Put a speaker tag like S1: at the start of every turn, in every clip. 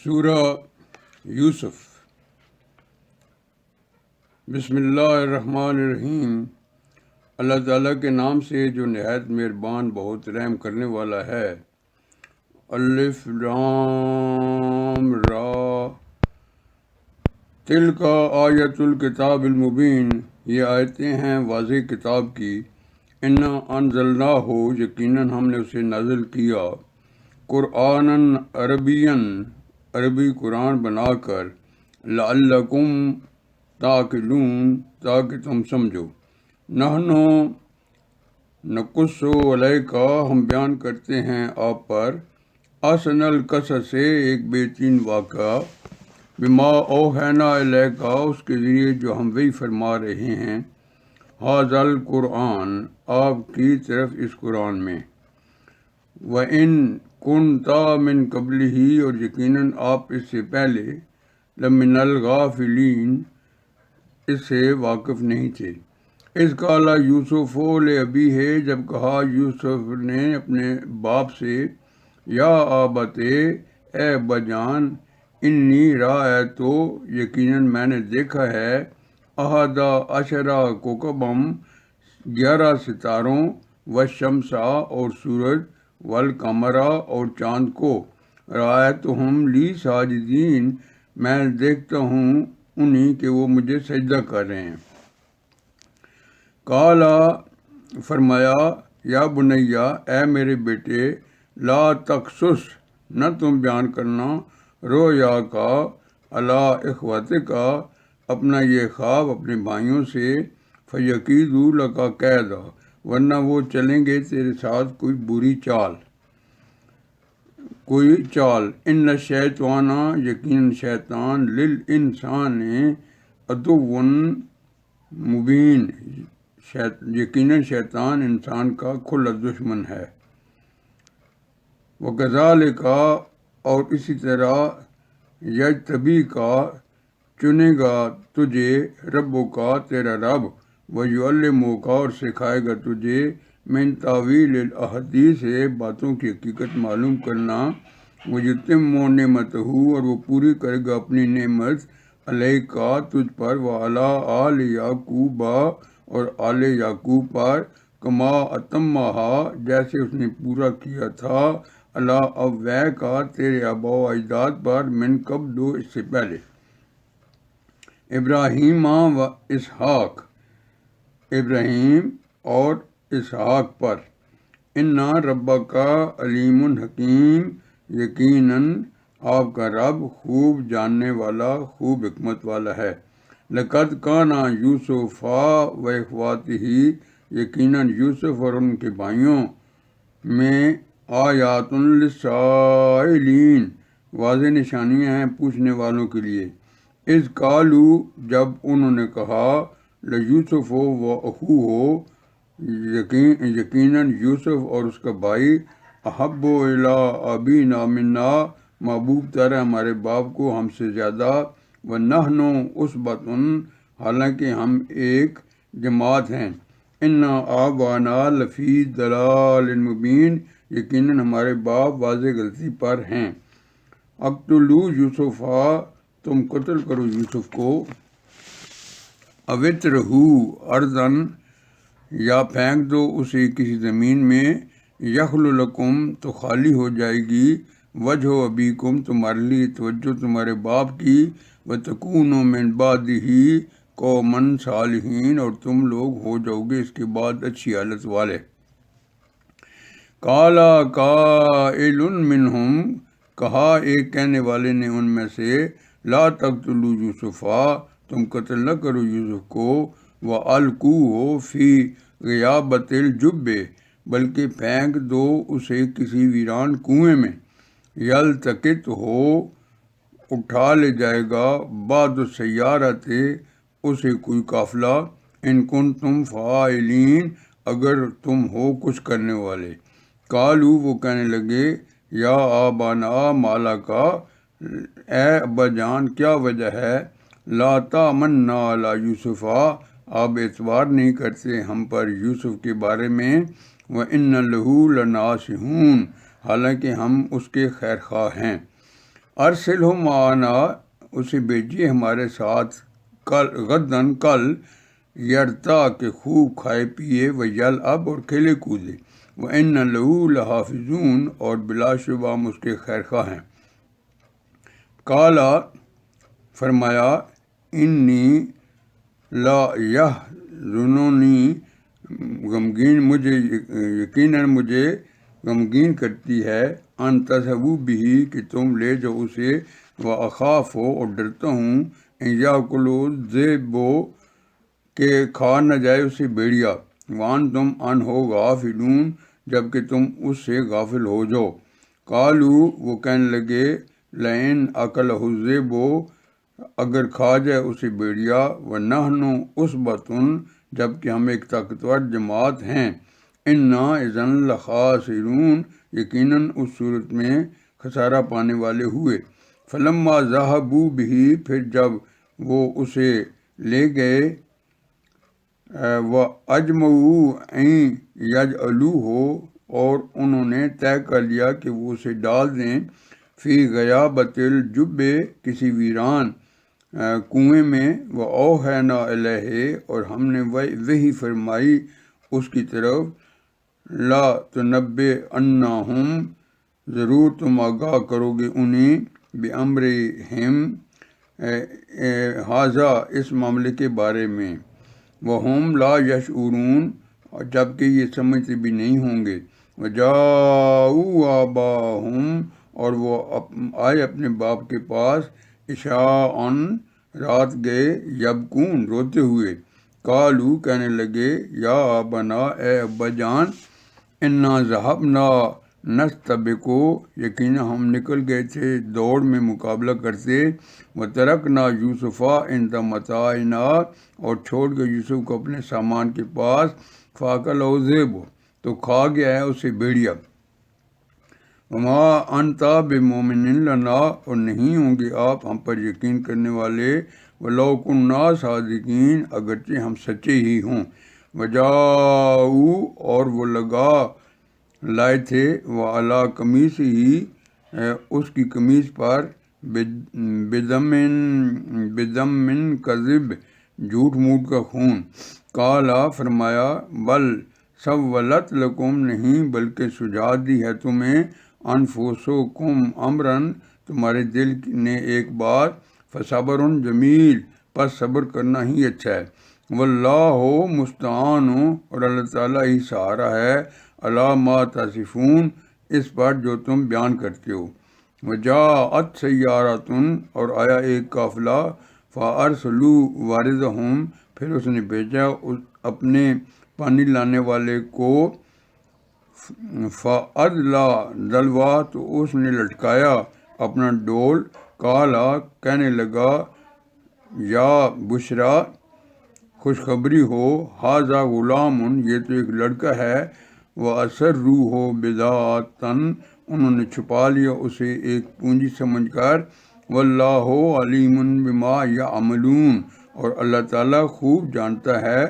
S1: سورہ یوسف۔ بسم اللہ الرحمن الرحیم۔ اللہ تعالیٰ کے نام سے جو نہایت مہربان بہت رحم کرنے والا ہے۔ الف لام را تلک آیت الکتاب المبین، یہ آیتیں ہیں واضح کتاب کی۔ انا انزلناہ، یقیناً ہم نے اسے نازل کیا، قرآناً عربیاً، عربی قرآن بنا کر، لعلکم تعقلون، تاکہ تم سمجھو۔ نحن نقص علیک، ہم بیان کرتے ہیں آپ پر، احسن القصص سے ایک بہترین واقعہ، بما اوحینا الیک، اس کے ذریعے جو ہم وحی فرما رہے ہیں، ھذا القرآن، آپ کی طرف اس قرآن میں، وَإِن كُنْتَ مِن قَبْلِهِ، اور یقیناً آپ اس سے پہلے، لَمِنَ الْغَافِلِينَ، اس سے واقف نہیں تھے۔ اذ قال یوسف لأبیہ، جب کہا یوسف نے اپنے باپ سے، یا آبت، اے ابا جان، انی رأیت، یقیناً میں نے دیکھا ہے، احد عشر کوکبم، 11 ستاروں، والشمس، اور سورج، والقمر، اور چاند کو، رأیتہم لی ساجدین، میں دیکھتا ہوں انہیں کہ وہ مجھے سجدہ کر رہے ہیں۔ قال، فرمایا، یا بنیا، اے میرے بیٹے، لا تقصص، نہ تم بیان کرنا، رؤیا کا، علی اخوتک، اپنا یہ خواب اپنے بھائیوں سے، فیکیدوا لک کیدا، ورنہ وہ چلیں گے تیرے ساتھ کوئی بری چال، ان الشیطان، یقیناً شیطان، للانسان عدو مبین، یقیناً شیطان انسان کا کھلا دشمن ہے۔ وکذالک، اور اسی طرح، یجتبی کا، چنے گا تجھے، ربو کا، تیرا رب، ویعلمک، اور سکھائے گا تجھے، من تاویل الاحادیث، باتوں کی حقیقت معلوم کرنا، ویتم نعمتہ، اور وہ پوری کرے گا اپنی نعمت، علیک، تجھ پر، وعلی آل یعقوب، اور آل یعقوب پر، کما اتمہا، جیسے اس نے پورا کیا تھا، علی ابویک، تیرے آبا و اجداد پر، من قبل، اس سے پہلے، ابراہیم و اسحاق، ابراہیم اور اسحاق پر، انا ربک علیم حکیم، یقیناً آپ کا رب خوب جاننے والا، خوب حکمت والا ہے۔ لقد کان یوسف و اخواتہ، یقیناً یوسف اور ان کے بھائیوں میں، آیات للسائلین، واضح نشانیاں ہیں پوچھنے والوں کے لیے۔ اذ قالوا، جب انہوں نے کہا، لیوسف و اخوہ، یقیناً یوسف اور اس کا بھائی، احب الی ابینا منا، محبوب تر ہے ہمارے باپ کو ہم سے زیادہ، ونحن عصبۃ، حالانکہ ہم ایک جماعت ہیں، ان آبانا لفی ضلال مبین، یقیناً ہمارے باپ واضح غلطی پر ہیں۔ اقتلوا یوسف، تم قتل کرو یوسف کو، او اطرحوہ ارضاً، یا پھینک دو اسے کسی زمین میں، یخل لکم، تو خالی ہو جائے گی، وجہ ابیکم، تمہارے لیے توجہ تمہارے باپ کی، وتکونوا من بعدہ قوما صالحین، اور تم لوگ ہو جاؤ گے اس کے بعد اچھی حالت والے۔ قال قائل منہم، کہا ایک کہنے والے نے ان میں سے، لا تقتلوا یوسف، تم قتل نہ کرو یوسف کو، والقوہ فی غیابۃ الجب، بلکہ پھینک دو اسے کسی ویران کنویں میں، یلتقطہ، اٹھا لے جائے گا، بعض السیارۃ، اسے کوئی قافلہ، ان کنتم فاعلین، اگر تم ہو کچھ کرنے والے۔ قالوا، وہ کہنے لگے، یا آبانا مالا کا، اے ابا جان کیا وجہ ہے، لا تامنا علی یوسف، آپ اعتبار نہیں کرتے ہم پر یوسف کے بارے میں، وَإِنَّ لَهُ لَنَاصِحُونَ، حالانکہ ہم اس کے خیر خواہ ہیں۔ ارسلہ معنا، اسے بھیجیے ہمارے ساتھ غدن کل، یرتا کہ خوب کھائے پیے، و یلعب اور کھیلے کودے، وَإِنَّ لَهُ لَحَافِظُونَ اور بلا شبہ ہم اس کے خیر خواہ ہیں۔ قالا فرمایا، انی لا یحزننی یقیناً مجھے غمگین کرتی ہے، ان تذہبوا بہ کہ تم لے جاؤ اسے، واخاف اور ڈرتا ہوں، ان یاکلہ الذئب کہ کھا نہ جائے اسے بھیڑیا، وانتم عنہ غافلون جبکہ تم اس سے غافل ہو جاؤ۔ قالوا وہ کہنے لگے، لئن اکلہ الذئب اگر کھا جائے اسے بھیڑیا، ونحن عصبۃ جبکہ ہم ایک طاقتور جماعت ہیں، انا اذا لخاسرون یقیناً اس صورت میں خسارہ پانے والے ہوئے۔ فلما ذهبوا به پھر جب وہ اسے لے گئے، وَأَجْمَعُوا أَن يَجْعَلُوهُ اور انہوں نے طے کر لیا کہ وہ اسے ڈال دیں، فی غیابۃ الجب کسی ویران کنویں میں، وَأَوْحَيْنَا إِلَيْهِ اور ہم نے وحی فرمائی اس کی طرف، لا تنبئنہم ضرور تم آگاہ کرو گے انہیں، بِأَمْرِہِمْ ھذا اس معاملے کے بارے میں، وَھُمْ لا یشعرون جبکہ یہ سمجھتے بھی نہیں ہوں گے، وَجَاءُوا آبَاءَہُمْ اور وہ آئے اپنے باپ کے پاس، عشاءً رات گئے، یبکون روتے ہوئے، قالوا کہنے لگے، یا ابانا اے ابا جان، انا ذهبنا نستبق یقینا ہم نکل گئے تھے دوڑ میں مقابلہ کرتے، وترکنا یوسف عند متاعنا اور چھوڑ گئے یوسف کو اپنے سامان کے پاس، فاکلہ الذئب تو کھا گیا ہے اسے بھیڑیا، وما انت بمؤمن لنا اور نہیں ہوں گے آپ ہم پر یقین کرنے والے، ولو کنا صادقین اگرچہ ہم سچے ہی ہوں، وجاؤ اور وہ لائے تھے، وعلی قمیصہ اس کی قمیص پر، بدم کذب جھوٹ موٹ کا خون، قالا فرمایا، بل سولت لکم نہیں بلکہ سجا دی ہے تمہیں، انفسکم امرن تمہارے دل نے ایک بات، فصبر جمیل پس صبر کرنا ہی اچھا ہے، واللہ مستعان اور اللہ تعالیٰ ہی سہارا ہے، علی ما تصفون اس پر جو تم بیان کرتے ہو۔ وجاءت سیارۃ اور آیا ایک قافلہ، فارسلوا واردہم پھر اس نے بھیجا اپنے پانی لانے والے کو، فادلی دلوا تو اس نے لٹکایا اپنا ڈول، قالا کہنے لگا، یا بشرا خوشخبری ہو، ھذا غلام یہ تو ایک لڑکا ہے، وَأَسَرُّوهُ بِضَاعَةً انہوں نے چھپا لیا اسے ایک پونجی سمجھ کر، واللہ علیم بما یعملون اور اللہ تعالیٰ خوب جانتا ہے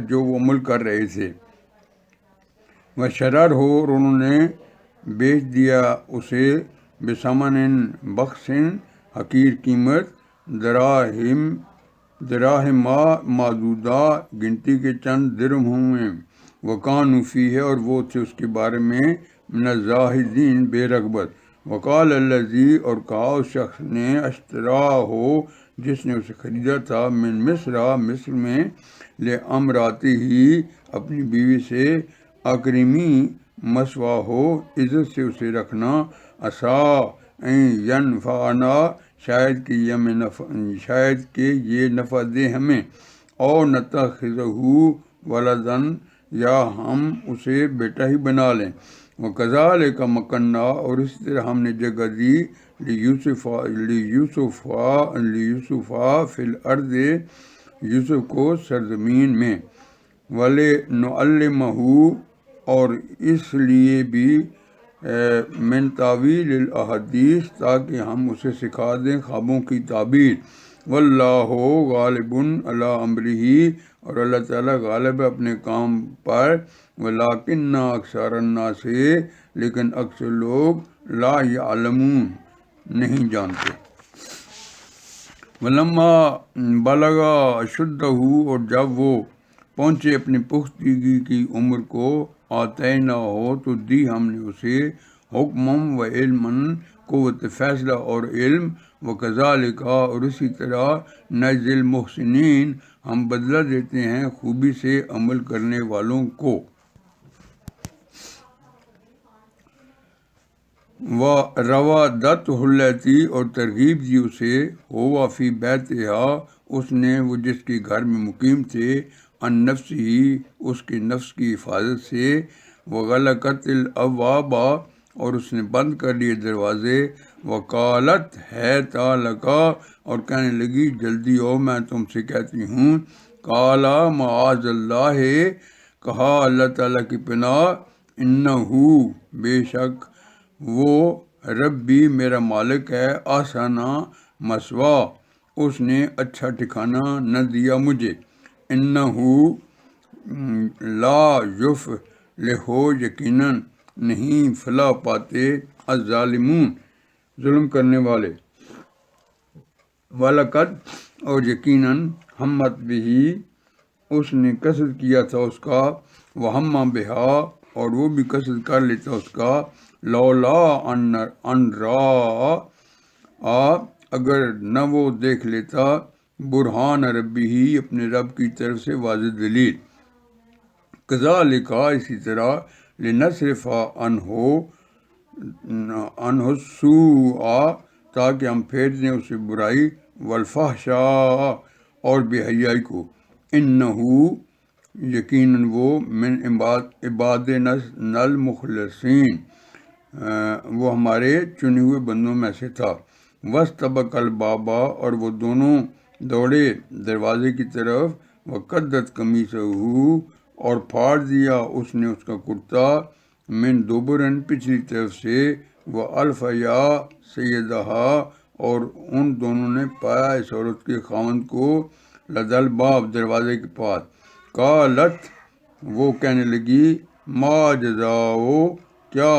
S1: جو وہ عمل کر رہے تھے، وَشَرَرَہُ اور انہوں نے بیچ دیا اسے، بِثَمَنٍ بخس حقیر قیمت، دراہم معدودہ گنتی کے چند درہم ہوئے، وَكَانُوا فِيهِ اور وہ تھے اس کے بارے میں، من الزاہدین بے رغبت، وقال الذی اور کہا اس شخص نے، اشتراہ جس نے اسے خریدا تھا، من مصر میں، لِامرأتِہ اپنی بیوی سے، اکرمی مثواہ عزت سے اسے رکھنا، عسیٰ ان ینفعنا شاید کہ یہ نفع دے ہمیں، او نتخذہ ولدا یا ہم اسے بیٹا ہی بنا لیں، وکذالک مکننا اور اس طرح ہم نے جگہ دی، لیوسف فی الارض یوسف کو سرزمین میں، وَلِنُعَلِّمَہُ اور اس لیے بھی، من تعویل الاحادیث تاکہ ہم اسے سکھا دیں خوابوں کی تعبیر، واللہ غالب علی امرہ اور اللہ تعالیٰ غالب ہے اپنے کام پر، ولیکن اکثر الناس لیکن اکثر لوگ لا یعلمون نہیں جانتے۔ ولما بلغا اشدہ، اور جب وہ پہنچے اپنی پختگی کی عمر کو، آتینا ہو تو دی ہم نے اسے حکمم و علم، قوت فیصلہ اور علم، وکذالک، اور اسی طرح نجزی المحسنین، ہم بدلہ دیتے ہیں خوبی سے عمل کرنے والوں کو۔ وراودتہ التی، اور ترغیب دی اسے، ہوا فی بیتہا، اس نے وہ جس کے گھر میں مقیم تھے، عن نفسہ، اس کے نفس کی حفاظت سے، وغلقت الابواب، اور اس نے بند کر لیے دروازے، وقالت ہیت لک، اور کہنے لگی جلدی ہو میں تم سے کہتی ہوں، قالا معاذ اللہ، کہا اللہ تعالیٰ کی پناہ، انہو، بے شک وہ، ربی، میرا مالک ہے، آسنا مثوا، اس نے اچھا ٹھکانہ نہ دیا مجھے، انہو لا یفلح، یقیناً نہیں فلاح پاتے، الظالمون، ظلم کرنے والے، وَلَقَدْ، اور یقیناً، ہمت بہی، اس نے قصد کیا تھا اس کا، وہم بہا، اور وہ بھی قصد کر لیتا اس کا، لولا ان راء، اگر نہ وہ دیکھ لیتا، برہان ربی ہی، اپنے رب کی طرف سے واضح دلیل، کذالک، اسی طرح، لنصرف عنہ السوء، تاکہ ہم پھیر دیں اسے برائی، والفحشاء، اور بے حیائی کو، انہو، یقیناً وہ، من عبادنا المخلصین، وہ ہمارے چنے ہوئے بندوں میں سے تھا، واستبق الباب، اور وہ دونوں دوڑے دروازے کی طرف، وقدت قمیصہ، اور پھاڑ دیا اس نے اس کا کرتا، من دبرن، پچھلی طرف سے، والف یا سیدہا، اور ان دونوں نے پایا اس عورت کے خاوند کو، لدل باب، دروازے کے پاس، قالت، وہ کہنے لگی، ما جزاؤ، کیا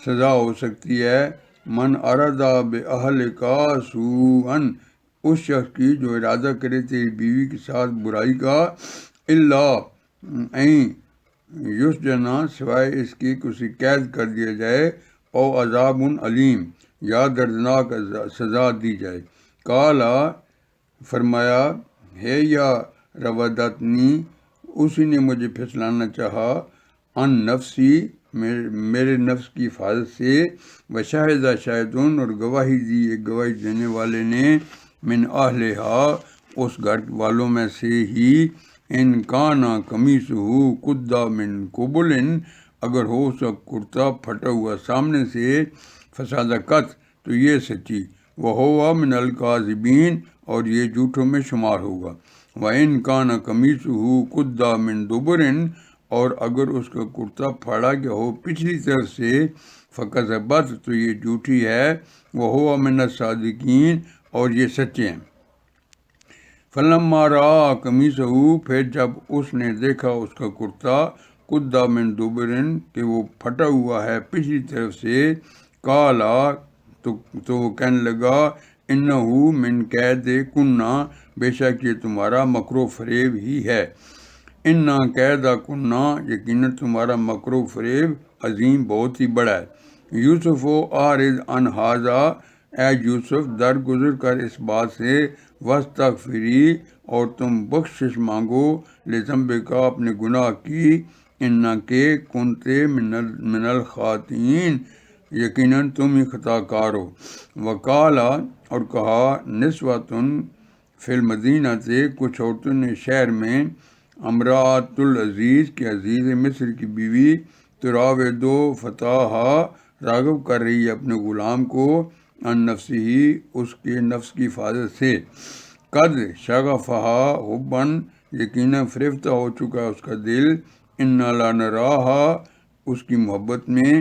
S1: سزا ہو سکتی ہے، من ارادہ باہلک سوءا، اس شخص کی جو ارادہ کرے تیری بیوی کے ساتھ برائی کا، الا یسجنا، سوائے اس کی کہ اسے قید کر دیا جائے، او عذاب علیم، یا دردناک سزا دی جائے، قالا، فرمایا، ہے یا راودتنی، اسی نے مجھے پھسلانا چاہا، عن نفسی، میرے نفس کی حفاظت سے، وشہد شاہدون، اور گواہی دی ایک گواہی دینے والے نے، من اہلہا، اس گھر والوں میں سے ہی، ان کانا قمیصہ قد من قبل، اگر ہو اس کا کرتا پھٹا ہوا سامنے سے، فصدقت، تو یہ سچی، وہو من الکاذبین، اور یہ جھوٹوں میں شمار ہوگا، وَإِن كَانَ قَمِيصُهُ قُدَّ مِن دُبُرٍ، اور اگر اس کا کرتا پھاڑا گیا ہو پچھلی طرف سے، فَكَذَبَتْ، تو یہ جھوٹی ہے، وَهُوَ مِنَ الصَّادِقِينَ، اور یہ سچے ہیں، فَلَمَّا رَأَىٰ قَمِيصَهُ، پھر جب اس نے دیکھا اس کا کرتا، قُدَّ مِن دُبُرٍ، کہ وہ پھٹا ہوا ہے پچھلی طرف سے، قَالَ، تو وہ کہنے لگا، انہو من کیدکن، بے شک یہ تمہارا مکر و فریب ہی ہے، انا کیدکن، یقیناً تمہارا مکر و فریب عظیم، بہت ہی بڑا ہے، یوسف اعرض عن ھذا، اے یوسف درگزر کر اس بات سے، واستغفری، اور تم بخشش مانگو، لذنبک، اپنے گناہ کی، انک کنت من الخاطئین، یقیناً تم ہی خطا کار ہو، وقال، اور کہا، نسوۃ فی المدینہ، کچھ عورتوں نے شہر میں، امراۃ العزیز، کے عزیز مصر کی بیوی، تراود فتاہا، راغب کر رہی ہے اپنے غلام کو، عن نفسہ، اس کے نفس کی حفاظت سے، قد شغفہا حباً، یقیناً فریفتہ ہو چکا ہے اس کا دل، انا لنراہا، اس کی محبت میں،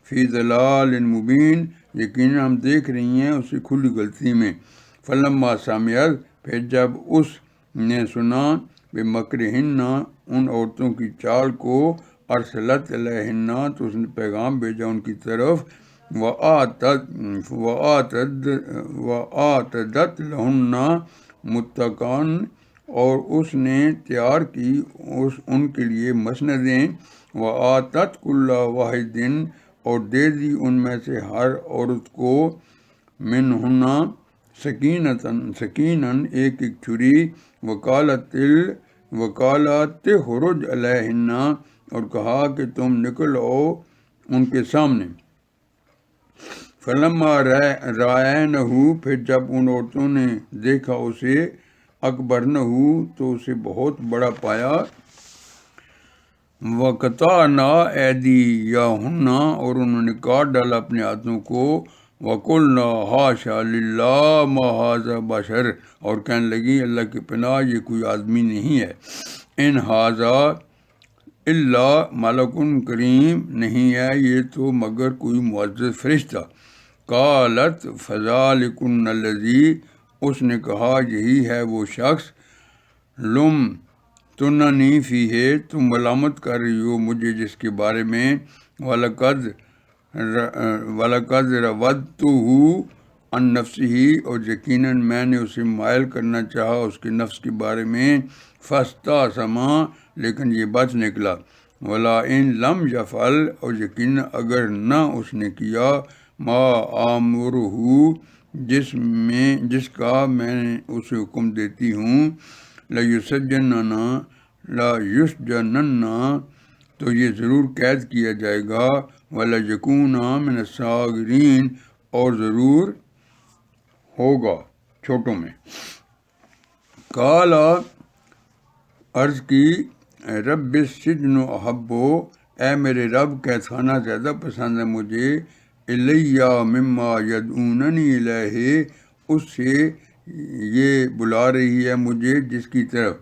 S1: فی ضلال مبین، یقیناً ہم دیکھ رہی ہیں اسے کھلی غلطی میں، فلما سمعت، پھر جب اس نے سنا، بمکرہن، ان عورتوں کی چال کو، ارسلت علیہن تو اس نے پیغام بھیجا ان کی طرف، وآتدت لہن متکئن اور اس نے تیار کی ان کے لیے مسندیں، وآتت کل واحد اور دے دی ان میں سے ہر عورت کو منہن سکیناً ایک ایک چھری، وکالت خرج علیہن اور کہا کہ تم نکل آؤ ان کے سامنے۔ فلما رأینہ پھر جب ان عورتوں نے دیکھا اسے، اکبرنہ تو اسے بہت بڑا پایا، وقطعنا ایدیہن اور انہوں نے کاٹ ڈالا اپنے ہاتھوں کو، وقلنا حاشا للہ ما ھذا بشر اور کہنے لگی اللہ کی پناہ یہ کوئی آدمی نہیں ہے، ان ھذا الا ملک کریم نہیں ہے یہ تو مگر کوئی معزز فرشتہ۔ قالت فذلکن الذی اس نے کہا یہی ہے وہ شخص، لم تننی فیہ تم ملامت کر رہی ہو مجھے جس کے بارے میں، وَلَقَدْ رَوَدتُّهُ عَن نَفْسِهِ اور یقیناً میں نے اسے مائل کرنا چاہا اس کے نفس کے بارے میں، فَاسْتَعْصَمَ لیکن یہ بچ نکلا، وَلَئِن لَمْ يَفْعَلْ اور یقیناً اگر نہ اس نے کیا، ما آمرہ جس کا میں اسے حکم دیتی ہوں، لَيُسْجَنَنَّ تو یہ ضرور قید کیا جائے گا، وَلَيَكُونَ مِنَ الصَّاغِرِينَ اور ضرور ہوگا چھوٹوں میں۔ قال عرض کی رب السجن احب اے میرے رب قید خانہ زیادہ پسند ہے مجھے، الیہ مما یدعوننی الیہ اس سے یہ بلا رہی ہے مجھے جس کی طرف،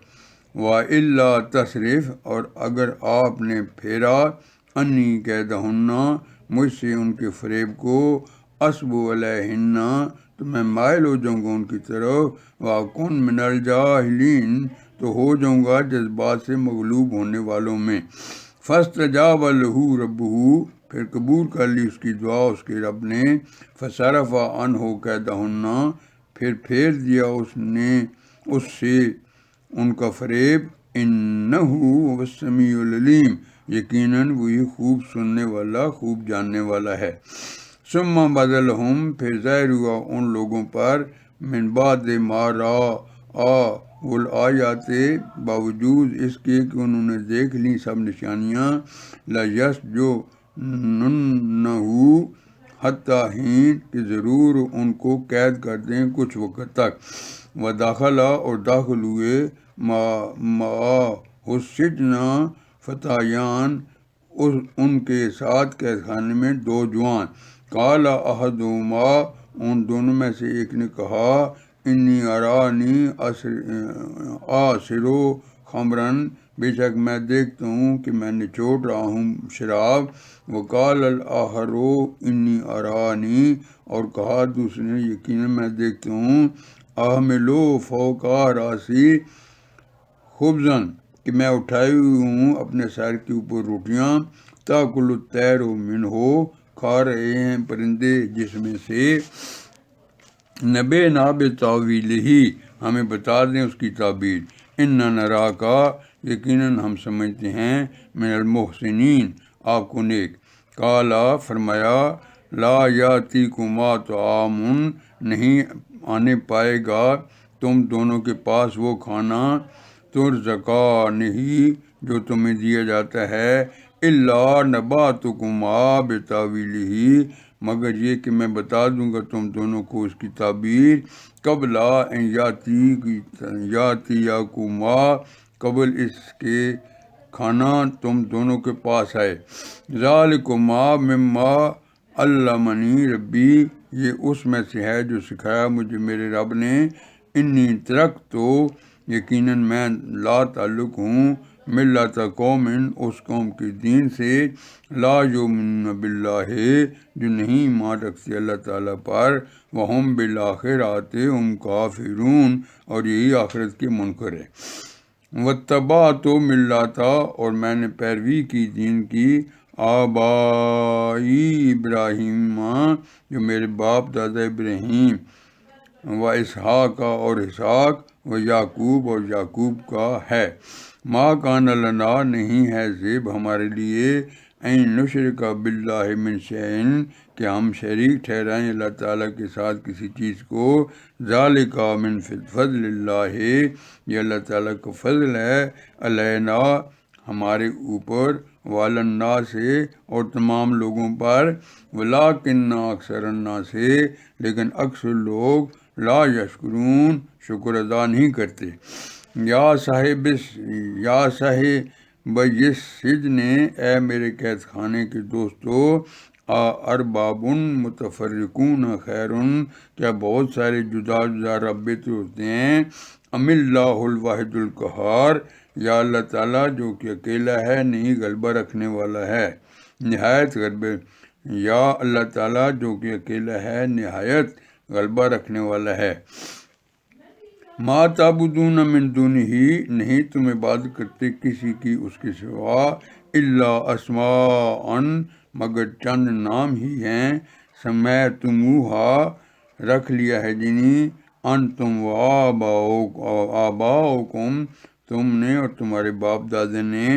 S1: وَإِلَّا تَصْرِفْ اور اگر آپ نے پھیرا انی کیدہن مجھ سے ان کے فریب کو، اصب علیہن تو میں مائل ہو جاؤں گا ان کی طرف، وَأَكُن مِّنَ الْجَاهِلِينَ تو ہو جاؤں گا جذبات سے مغلوب ہونے والوں میں۔ فَاسْتَجَابَ لَهُ رَبُّهُ پھر قبول کر لی اس کی دعا اس کے رب نے، فَصَرَفَ عَنْهُ كَيْدَهُنَّ پھر پھیر دیا اس نے اس سے ان کا فریب، اِنَّهُ هُوَ السَّمِيعُ الْعَلِيمُ یقیناً وہی خوب سننے والا خوب جاننے والا ہے۔ ثُمَّ بَدَلَهُمْ پھر ظاہر ہوا ان لوگوں پر، من بعد ما رأوا الآیات باوجود اس کے کہ انہوں نے دیکھ لی سب نشانیاں، لَيَسْجُنُنَّهُ حتیٰ حین کہ ضرور ان کو قید کر دیں کچھ وقت تک، وَدَخَلَ اور داخل ہوئے مَعَهُ السِّجْنَ فَتَیَانِ ان کے ساتھ قید خانے میں دو جوان، قال احدہما ان دونوں میں سے ایک نے کہا، انی ارانی آصر خمرن بے شک میں دیکھتا ہوں کہ میں نچوڑ رہا ہوں شراب، وقال الآخر انی ارانی اور کہا دوسرے نے یقیناً میں دیکھتا ہوں، احمل فوق راسی خبزاً کہ میں اٹھائے ہوئی ہوں اپنے سر کے اوپر روٹیاں، تاکل الطیر منہ کھا رہے ہیں پرندے جس میں سے، نبئنا بتاویلہ ہمیں بتا دیں اس کی تعبیر، انا نراک یقیناً ہم سمجھتے ہیں، من المحسنین آپ کو نیک۔ قالا فرمایا، لا یاتیکما طعام نہیں آنے پائے گا تم دونوں کے پاس وہ کھانا، ترزقانہ جو تمہیں دیا جاتا ہے، الا نباتکما بتاویلہ مگر یہ کہ میں بتا دوں گا تم دونوں کو اس کی تعبیر، قبل ان یاتیکما قبل اس کے کھانا تم دونوں کے پاس آئے، ذالکما مما علمنی ربی یہ اس میں سے ہے جو سکھایا مجھے میرے رب نے، انی ترکت یقیناً میں لا تعلق ہوں، ملت قوم اس قوم کے دین سے، لا یؤمنون باللہ جو نہیں ایمان رکھتے اللہ تعالیٰ پر، وہم بالآخرۃ ہم کافرون اور یہی آخرت کے منکر ہے۔ واتبعت ملتا، اور میں نے پیروی کی دین کی، آبائی ابراہیم، جو میرے باپ دادا ابراہیم، و اسحاق اور اسحاق، و یعقوب اور یعقوب کا ہے۔ ما کان لنا، نہیں ہے زیب ہمارے لیے، این نشرک باللہ من شیء، کہ ہم شریک ٹھہرائیں اللہ تعالیٰ کے ساتھ کسی چیز کو، ذالک من فضل اللہ، یہ اللہ تعالیٰ کا فضل ہے، علینا ہمارے اوپر، وعلی الناس اور تمام لوگوں پر، ولکن اکثر الناس لیکن اکثر لوگ، لا یشکرون شکر ادا نہیں کرتے۔ یا صاحب السجن، اے میرے قید خانے کے دوستو، ارباب متفرقون خیر، کیا بہت سارے جدا جدا رب ہوتے ہیں، ام اللہ الواحد القہار، یا اللہ تعالیٰ جو کہ اکیلا ہے، نہیں غلبہ رکھنے والا ہے، نہایت غلبہ، یا اللہ تعالیٰ جو کہ اکیلا ہے، نہایت غلبہ رکھنے والا ہے۔ ما تعبدون من دونہ، نہیں تم عبادت کرتے کسی کی اس کے سوا، الا اسماء، مگر چند نام ہی ہیں، سمیتموہا رکھ لیا ہے جنہیں، انتم و آباؤکم تم نے اور تمہارے باپ دادے نے،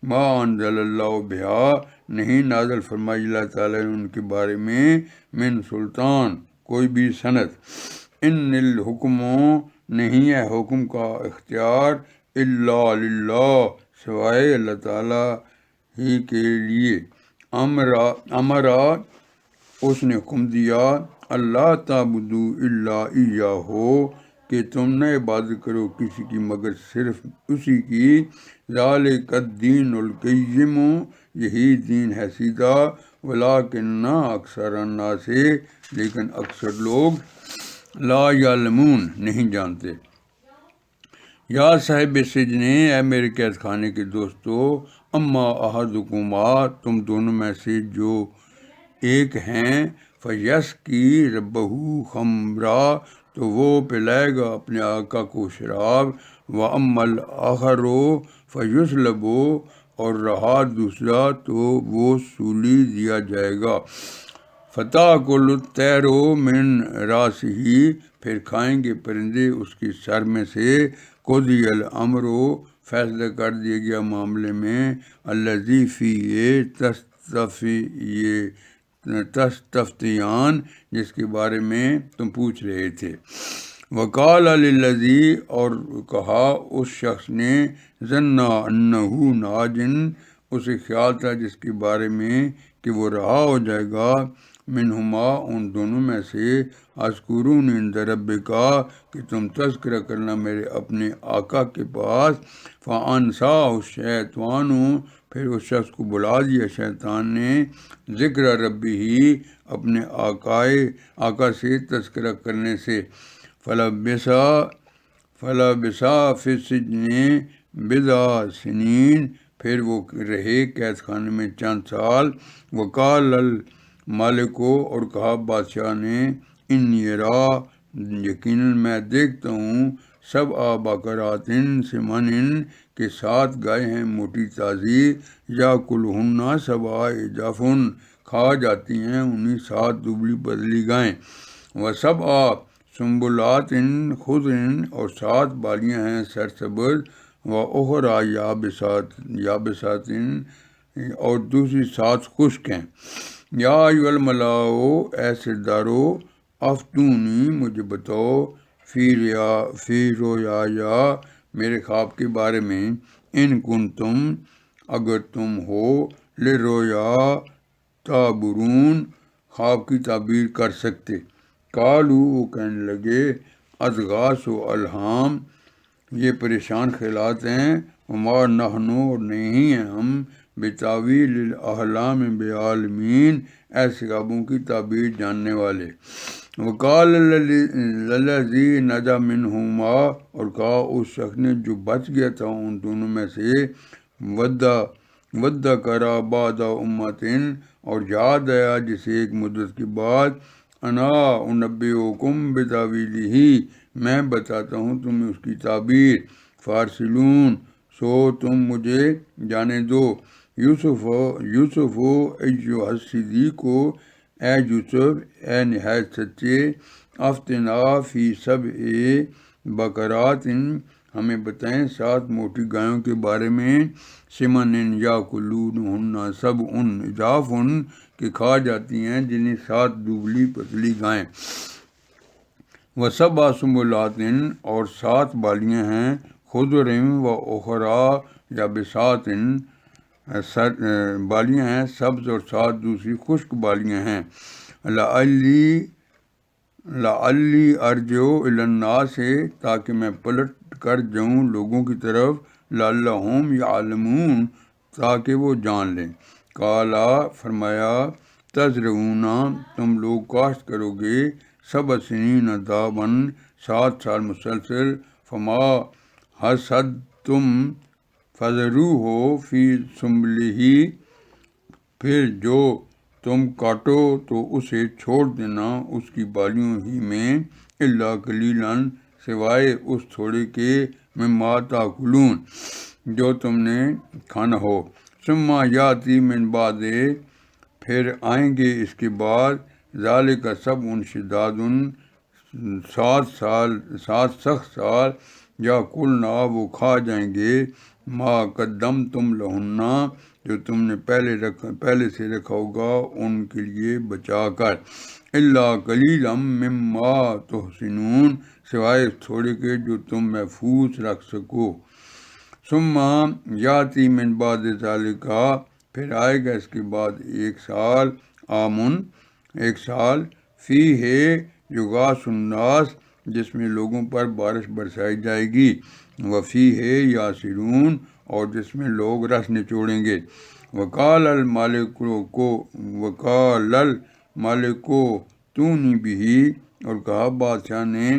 S1: ما انزل اللہ بہا نہیں نازل فرمائی اللہ تعالیٰ نے ان کے بارے میں، من سلطان کوئی بھی سند، ان الحکم نہیں ہے حکم کا اختیار، الا للہ سوائے اللہ تعالیٰ ہی کے لیے، امرا اس نے حکم دیا، اللہ تعبدو الا ایاہ کہ تم نہ عبادت کرو کسی کی مگر صرف اسی کی، ذالک الدین القیم یہی دین ہے سیدھا، ولکن اکثر الناس لیکن اکثر لوگ، لا یعلمون نہیں جانتے۔ یا صاحب سجن، اے میرے قید خانے کے دوستو، اما احدکما تم دونوں میں سے جو ایک ہیں، فیسقی ربہ خمرا تو وہ پلائے گا اپنے آقا کو شراب، واما الاخر فیصلب اور رہا دوسرا تو وہ سولی دیا جائے گا، فتأکل الطیر من راسہ پھر کھائیں گے پرندے اس کے سر میں سے، قضی الامر فیصلہ کر دیا گیا معاملے میں، الذی فیہ تستفتیان جس کے بارے میں تم پوچھ رہے تھے، وقال للذی اور کہا اس شخص نے، ظن انہ ناج اسے خیال تھا جس کے بارے میں کہ وہ رہا ہو جائے گا، منہما ان دونوں میں سے، اذکرون عند ربک کہ تم تذکرہ کرنا میرے اپنے آقا کے پاس، فانساہ الشیطان پھر اس شخص کو بلا دیا شیطان نے، ذکر ربی ہی اپنے آقا سے تذکرہ کرنے سے، فلبثا فی السجن بضع سنین پھر وہ رہے قید خانے میں چند سال، وقال الملک اور کہا بادشاہ نے، انی ارا یقیناً میں دیکھتا ہوں، سبع بقرات سمان کے 7 گائے ہیں موٹی تازی، یاکلہن سبع عجاف کھا جاتی ہیں انہیں 7 دبلی پتلی گائیں، وسبع سنبلات خضر اور 7 بالیاں ہیں سرسبز، واخری یابسات اور دوسری 7 خشک ہیں، یا ایھا الملأ اے سردارو، افتونی مجھے بتاؤ، فی رؤیا میرے خواب کے بارے میں، ان کنتم اگر تم ہو، للرؤیا تعبرون خواب کی تعبیر کر سکتے، قالوا وہ کہنے لگے، اضغاث الحام یہ پریشان خیالات ہیں، وما نحن اور نہیں ہیں ہم، بتاویل الاحلام بعالمین ایسے خوابوں کی تعبیر جاننے والے، وقال للذی نجا منہما اور کہا اس شخص نے جو بچ گیا تھا ان دونوں میں سے، وذکر بعد امۃ اور یاد آیا جسے ایک مدت کے بعد، انا انبئکم بتاویلہ میں بتاتا ہوں تمہیں اس کی تعبیر، فارسلون، سو تم مجھے جانے دو، یوسف ایھا الصدیق، اے یوسف اے نہایت سچے، افتنا فی سبع بقرات، ہمیں بتائیں 7 موٹی گایوں کے بارے میں، سمن یاکلونہن سبع عجاف، کہ کھا جاتی ہیں جنہیں 7 دبلی پتلی گائیں، وسبع سنبلات، اور 7 بالیاں ہیں، خضر و اخری یابسات، بالیاں ہیں سبز اور 7 دوسری خشک بالیاں ہیں، لعلی ارجع الی الناس، تاکہ میں پلٹ کر جاؤں لوگوں کی طرف، لعلہم یعلمون، تاکہ وہ جان لیں، قالا فرمایا، تزرعون، تم لوگ کاشت کرو گے، 7 سنین دابا، 7 سال مسلسل، فما حصدتم فذروہ فی سنبلہ، پھر جو تم کاٹو تو اسے چھوڑ دینا اس کی بالیوں ہی میں، الا قلیلا، سوائے اس تھوڑے کے، مما تاکلون، جو تم نے کھانا ہو، ثم یاتی من بعد، پھر آئیں گے اس کے بعد، ذالک سبع شداد، 7 سخت سال، یا کلنا، وہ کھا جائیں گے، ما قدمتم لہن، جو تم نے پہلے سے رکھا ہوگا ان کے لیے بچا کر، الا قلیلا مما تحصنون، سوائے اس تھوڑے کے جو تم محفوظ رکھ سکو، ثم یاتی من بعد ذالک، پھر آئے گا اس کے بعد 1 سال، ایک سال، فیہ یغاث الناس، جس میں لوگوں پر بارش برسائی جائے گی، وفیہ یعصرون، اور جس میں لوگ رس نچوڑیں گے، وقال الملک ائتونی بہ، اور کہا بادشاہ نے،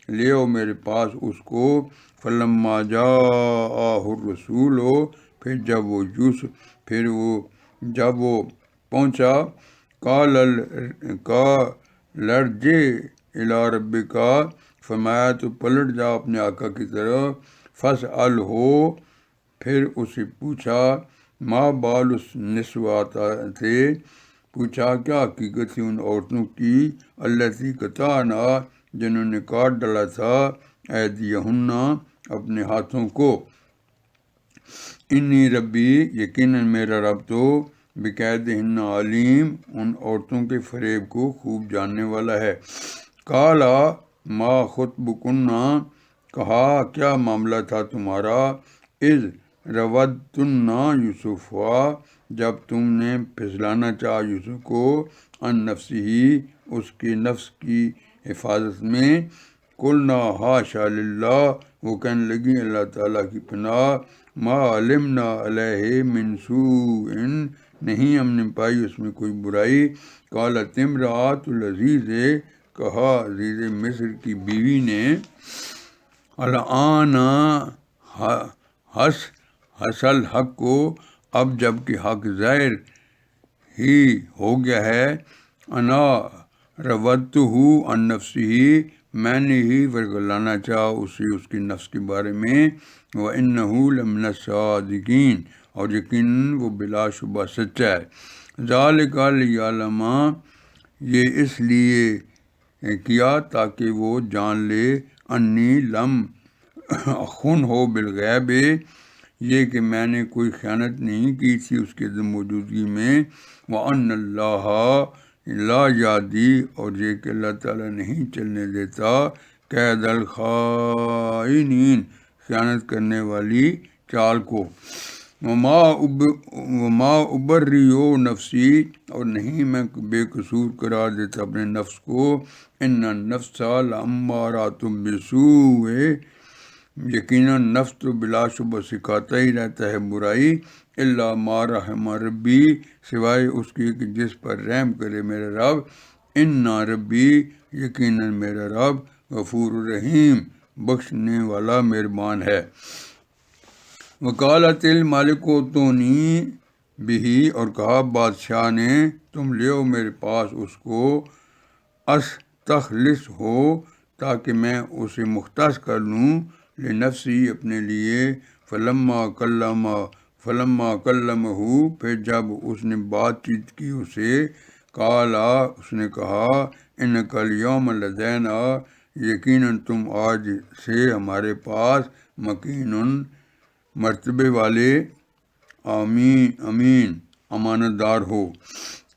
S1: لے آؤ میرے پاس اس کو، فلما جاءہ الرسول، پھر جب وہ پہنچا، قال ارجع الی ربک، فرمایا تو پلٹ جا اپنے آقا کی طرف، فاسألہ، پھر اسے پوچھا، ما بال النسوات، پوچھا کیا حقیقت تھی ان عورتوں کی، اللاتی قطعن، جنہوں نے کاٹ ڈالا تھا، ایدیہن، اپنے ہاتھوں کو، انی ربی، یقیناً میرا رب تو، بقیدہن علیم، ان عورتوں کے فریب کو خوب جاننے والا ہے، قالا ما خطبکن، کہا کیا معاملہ تھا تمہارا، اذ راودتن یوسف، جب تم نے پھسلانا چاہا یوسف کو، عن نفسہ، اس کے نفس کی حفاظت میں، قلنا حاشا للہ، وہ کہنے لگی اللہ تعالیٰ کی پناہ، ما علمنا علیہ من سوء، نہیں ہم نے پائی اس میں کوئی برائی، قالت امرأۃ العزیز، کہا عزیز مصر کی بیوی نے، الآن حصل حق کو، اب جب کہ حق ظاہر ہی ہو گیا ہے، انا راودتہ عن نفسہ، میں نے ہی ورگلانا چاہا اسے اس کے نفس کے بارے میں، وانہ لمن الصادقین، اور یقیناً وہ بلا شبہ سچا ہے، ذالک لیعلم، یہ اس لیے کیا تاکہ وہ جان لے، انی لم اخن ہو بالغیب، یہ کہ میں نے کوئی خیانت نہیں کی تھی اس کے موجودگی میں، وان اللہ لا یہدی، اور یہ کہ اللہ تعالیٰ نہیں چلنے دیتا، کید الخائنین، خیانت کرنے والی چال کو، وما ابرئ نفسی، اور نہیں میں بے قصور قرار دیتا اپنے نفس کو، ان النفس لامارۃ بالسوء، یقیناً نفس تو بلا شبہ سکھاتا ہی رہتا ہے برائی، الا ما رحم ربی، سوائے اس کی کہ جس پر رحم کرے میرا رب، ان ربی، یقیناً میرا رب، غفور الرحیم، بخشنے والا مہربان ہے، وقالت الملک ائتونی بہ، اور کہا بادشاہ نے، تم لے آؤ میرے پاس اس کو، استخلص ہو، تاکہ میں اسے مختص کر لوں، لنفسی اپنے لیے، فلما کلمہ پھر جب اس نے بات چیت کی اسے، قالا اس نے کہا، انک الیوم لدینا یقیناً تم آج سے ہمارے پاس مکین مرتبے والے، امین امانت دار ہو۔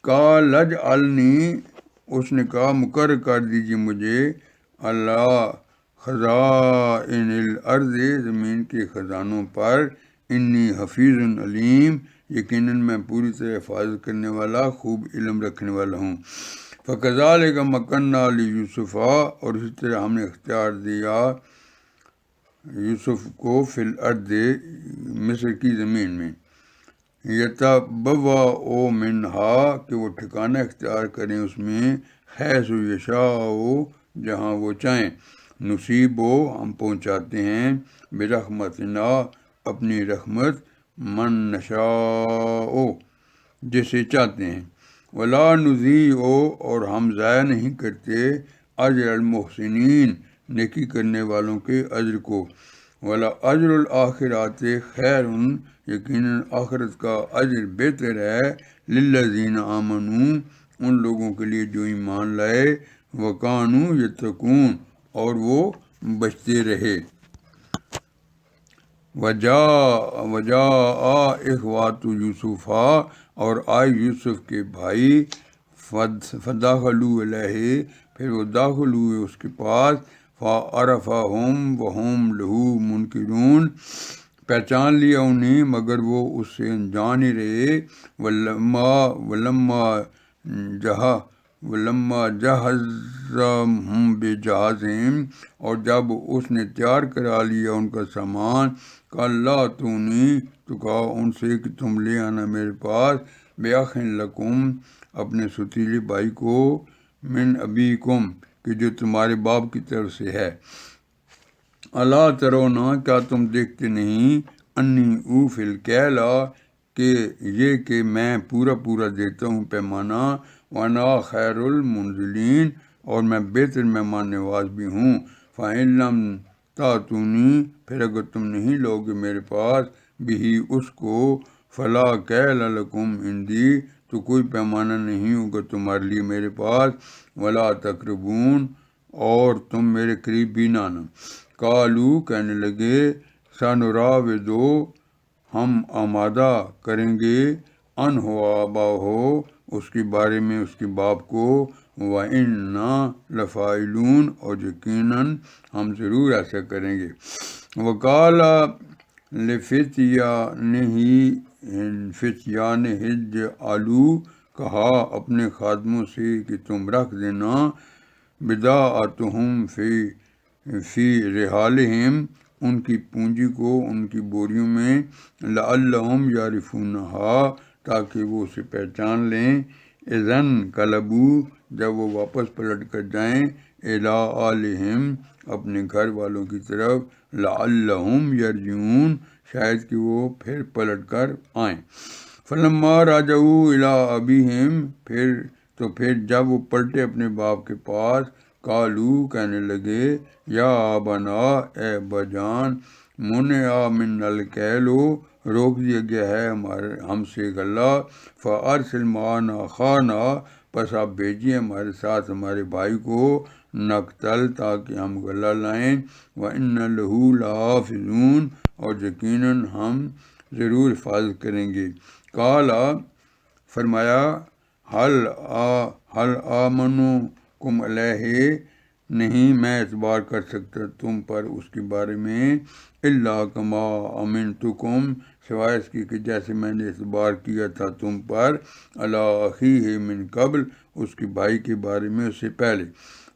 S1: قال اجعلنی اس نے کہا مقرر کر دیجیے مجھے، اللہ خزائن الارض زمین کے خزانوں پر، انی حفیظ علیم یقیناً میں پوری طرح حفاظت کرنے والا، خوب علم رکھنے والا ہوں۔ فکذالک مکننا لیوسف اور اسی طرح ہم نے اختیار دیا یوسف کو فی الارض مصر کی زمین میں، یتبوأ منہا کہ وہ ٹھکانہ اختیار کریں اس میں، حیث یشاء جہاں وہ چاہیں، نصیب ہم پہنچاتے ہیں، برحمتنا اپنی رحمت، من نشاء جسے چاہتے ہیں، ولا نضیع اور ہم ضائع نہیں کرتے، اجر المحسنین نیکی کرنے والوں کے اجر کو، ولا اجر الآخرات خیر یقیناً آخرت کا اجر بہتر ہے، للذین آمنوا ان لوگوں کے لیے جو ایمان لائے، وکانوا یتقون اور وہ بچتے رہے۔ وجاء اخوات یوسف اور آئے یوسف کے بھائی، فدخلوا علیہ پھر وہ داخل ہوئے اس کے پاس، فعرفہم وہم لہ منکرون پہچان لیا انہیں مگر وہ اس سے انجان ہی رہے، ولما جہزہم بجہازہم اور جب اس نے تیار کرا لیا ان کا سامان، قال لا تونی تو کہا ان سے کہ تم لے آنا میرے پاس، بأخ لکم اپنے ستیلے بھائی کو، من ابیکم کہ جو تمہارے باپ کی طرف سے ہے، الا ترون کیا تم دیکھتے نہیں، انی اوفی الکیل کہ یہ کہ میں پورا دیتا ہوں پیمانہ، وانا خیر المنزلین اور میں بہتر مہمان نواز بھی ہوں، فإن لم تأتونی پھر اگر تم نہیں لوگے میرے پاس، بھی اس کو، فلا کیل لکم عندی تو کوئی پیمانہ نہیں ہوگا تمہارے لیے میرے پاس، ولا تقربون اور تم میرے قریب بھی نہ آنا۔ قالوا کہنے لگے، سنراودو ہم آمادہ کریں گے، عنہ آباہو اس کے بارے میں اس کے باپ کو، وإنا لفاعلون اور یقیناً ہم ضرور ایسا کریں گے۔ وقال لفتیانہ اجعلوا کہا اپنے خادموں سے کہ تم رکھ دینا، بضاعتہم فی رحالہم ان کی پونجی کو ان کی بوریوں میں، لعلہم یعرفونہا تاکہ وہ اسے پہچان لیں، اذا انقلبوا جب وہ واپس پلٹ کر جائیں، الی اہلہم اپنے گھر والوں کی طرف، لعلہم یرجعون شاید کہ وہ پھر پلٹ کر آئیں۔ فلما رجعوا الی ابیہم پھر جب وہ پلٹے اپنے باپ کے پاس، قالوا کہنے لگے، یا ابانا اے ابا جان، منع منا الکیل روک دیا گیا ہے ہم سے غلہ، فارسل معنا اخانا پس آپ بھیجیے ہمارے ساتھ ہمارے بھائی کو، نقتل تاکہ ہم غلہ لائیں، وإنا لہ لحافظون اور یقیناً ہم ضرور حفاظت کریں گے۔ قال فرمایا، حل آمنکم علیہ نہیں میں اعتبار کر سکتا تم پر اس کے بارے میں، الا کما امنتکم سوائے اس کی کہ جیسے میں نے اعتبار کیا تھا تم پر، علی اخیہ من قبل اس کے بھائی کے بارے میں اس سے پہلے،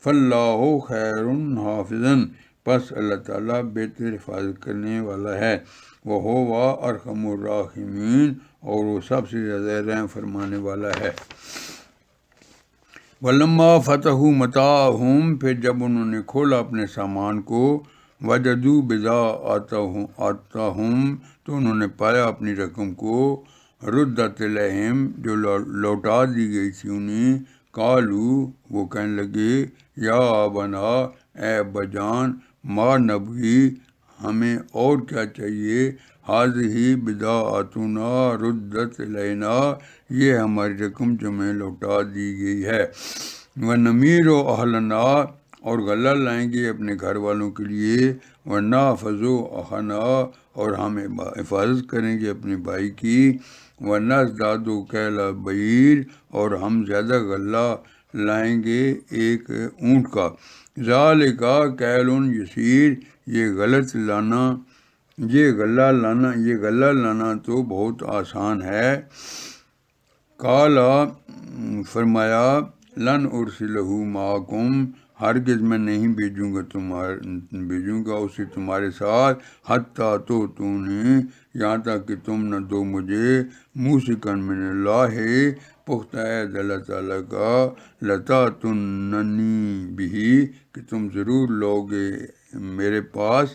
S1: فاللہ خیر حافظا پس اللہ تعالیٰ بہتر حفاظت کرنے والا ہے، وہو ارحم الراحمین اور وہ سب سے زیادہ رحم فرمانے والا ہے۔ ولما فتحوا متاعہم پھر جب انہوں نے کھولا اپنے سامان کو، وجدوا بضاعتہم تو انہوں نے پایا اپنی رقم کو، ردت الیہم جو لوٹا دی گئی تھی انہیں، قالوا وہ کہنے لگے، یا ابانا اے ابا جان، ما نبغی ہمیں اور کیا چاہیے؟ حاضہ بداعتنا ردت الینا، یہ ہماری رقم جو ہمیں لوٹا دی گئی ہے۔ ونمیر و اہلنا، اور غلہ لائیں گے اپنے گھر والوں کے لیے۔ ونحفظ اخنا، اور ہم حفاظت کریں گے اپنے بھائی کی۔ ونزداد کیل بعیر، اور ہم زیادہ غلہ لائیں گے ایک اونٹ کا۔ ذالک کیل یسیر، یہ غلہ لانا تو بہت آسان ہے۔ قال، فرمایا، لن ارسلہ معکم، ہرگز میں نہیں بھیجوں گا اسے تمہارے ساتھ، حتیٰ تؤتونی، یہاں تک کہ تم نہ دو مجھے، موثقا من اللہ، پختہ عہد اللہ تعالیٰ کا، لتأتوننی بہ، کہ تم ضرور لوگے میرے پاس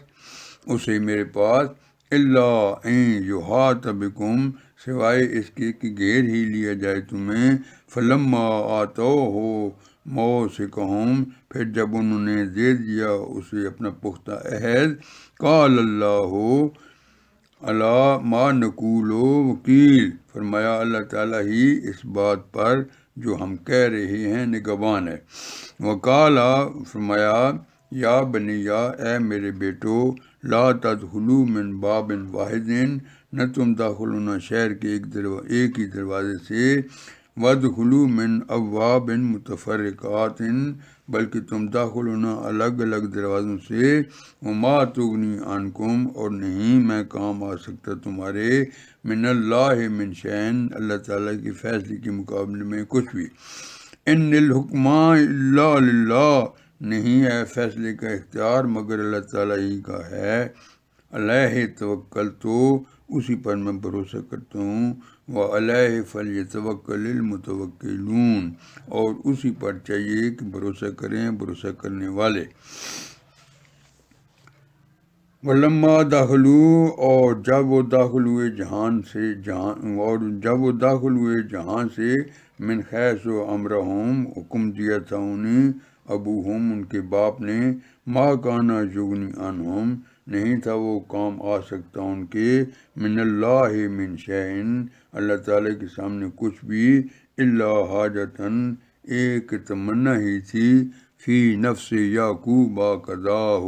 S1: الا ان یحاط بکم، سوائے اس کے کہ گھیر ہی لیا جائے تمہیں۔ فلما آتوہ موثقہم، پھر جب انہوں نے دے دیا اسے اپنا پختہ عہد، قال اللہ علی ما نقول وکیل، فرمایا اللہ تعالیٰ ہی اس بات پر جو ہم کہہ رہے ہیں نگہبان ہے۔ وقال، فرمایا، یا بنیا، اے میرے بیٹو، لا تدخلوا من باب واحد، نہ تم داخل ہونا شہر کے ایک ہی دروازے سے، وادخلوا من ابواب متفرقات، بلکہ تم داخل ہونا الگ الگ دروازوں سے۔ وما تغنی عنکم، اور نہیں میں کام آ سکتا تمہارے، من اللہ من شیء، اللہ تعالیٰ کے فیصلے کے مقابلے میں کچھ بھی۔ ان الحکم الا للہ، نہیں ہے فیصلے کا اختیار مگر اللہ تعالیٰ ہی کا ہے۔ علیہ توکلت، اسی پر میں بھروسہ کرتا ہوں۔ وعلیہ فلیتوکل المتوکلون، اور اسی پر چاہیے کہ بھروسہ کریں بھروسہ کرنے والے۔ ولما دخلوا، اور جب وہ داخل ہوئے جہاں سے، من حیث امرہم، حکم دیا تھا انہیں، ابوہم، ان کے باپ نے، ما کان یغنی عنہم، نہیں تھا وہ کام آ سکتا ان کے، من اللہ من شیء، اللہ تعالیٰ کے سامنے کچھ بھی، الا حاجتاً، ایک تمنا ہی تھی، فی نفس یعقوب قضاہ،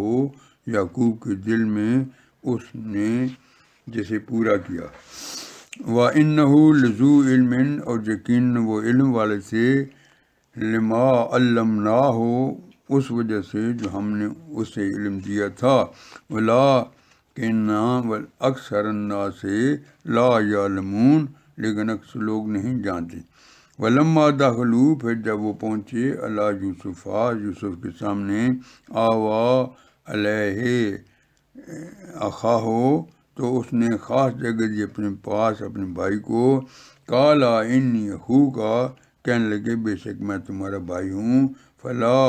S1: یعقوب کے دل میں اس نے جسے پورا کیا۔ وَإِنَّهُ لَذُو عِلْمٍ، اور یقیناً وہ علم والے تھے، لما علمناہ، اس وجہ سے جو ہم نے اسے علم دیا تھا، وَلَٰكِنَّ أَكْثَرَ النَّاسِ لَا يَعْلَمُونَ، لیکن اکثر لوگ نہیں جانتے۔ وَلَمَّا دَخَلُوا، پھر جب وہ پہنچے، علی یوسف، یوسف کے سامنے، آویٰ الیہ اخاہ، تو اس نے خاص جگہ دی اپنے پاس اپنے بھائی کو۔ قال انی اخوک، کہنے لگے بے شک میں تمہارا بھائی ہوں۔ فلا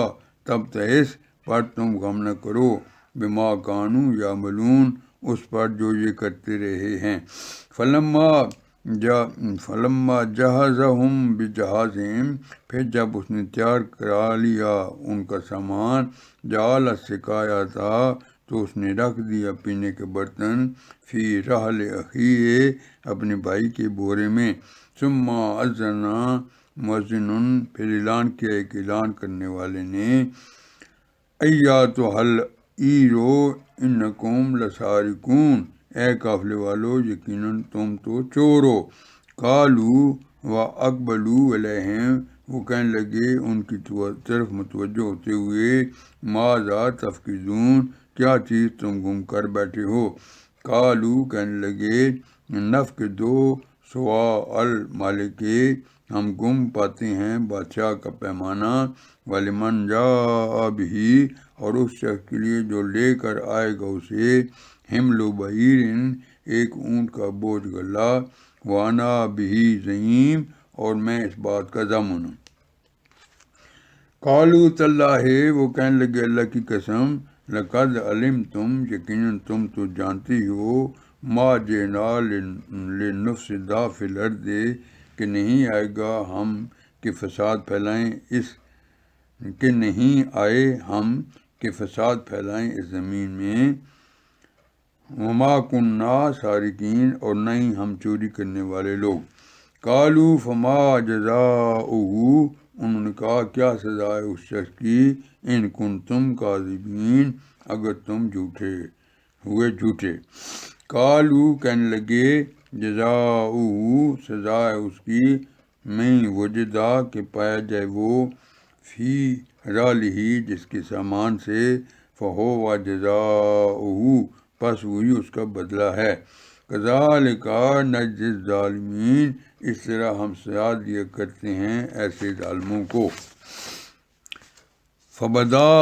S1: تبتئس، پر تم غم نہ کرو، بما کانوا یعملون، اس پر جو یہ کرتے رہے ہیں۔ فلما جہزہم بجہازہم، پھر جب اس نے تیار کرا لیا ان کا سامان، جعل السقایۃ، تو اس نے رکھ دیا پینے کے برتن، فی رحل اخیہ، اپنے بھائی کے بورے میں۔ ثم اذن مؤذن، پھر اعلان کیا ایک اعلان کرنے والے نے، ایھا العیر انکم لسارقون، اے قافلے والو یقیناً تم تو چور ہو۔ قالوا، واقبلوا الیہم، وہ کہنے لگے ان کی طرف متوجہ ہوتے ہوئے، ماذا تفقدون، کیا چیز تم گم کر بیٹھے ہو؟ قالوا، کہنے لگے، نفقد صواع الملک، ہم گم پاتے ہیں بادشاہ کا پیمانہ، ولمن جاء بہ، اور اس شخص کے لیے جو لے کر آئے گا اسے، حمل بعیر، ایک اونٹ کا بوجھ غلہ، وانا بہ زعیم، اور میں اس بات کا ضامن ہوں۔ قالوا تاللہ، وہ کہنے لگے اللہ کی قسم، لقد علمتم، یقیناً تم تو جانتے ہی ہو، ما جئنا لنفسد فی الارض، کہ نہیں آئے گا ہم کہ فساد پھیلائیں اس زمین میں، وما کننا سارقین، اور نہ ہی ہم چوری کرنے والے لوگ۔ قالو فما جزاؤہ، انہوں نے کہا کیا سزا ہے اس شخص کی، ان کنتم کاذبین، اگر تم جھوٹے۔ قالو کہنے لگے جزاؤہ، سزا ہے اس کی، میں وجدہ کہ پایا جائے وہ، فی رالہ جس کے سامان سے، فہو جزاؤہ، پس وہی اس کا بدلہ ہے۔ کذالک نجزی الظالمین، اس طرح ہم سزا دیا کرتے ہیں ایسے ظالموں کو۔ فبدا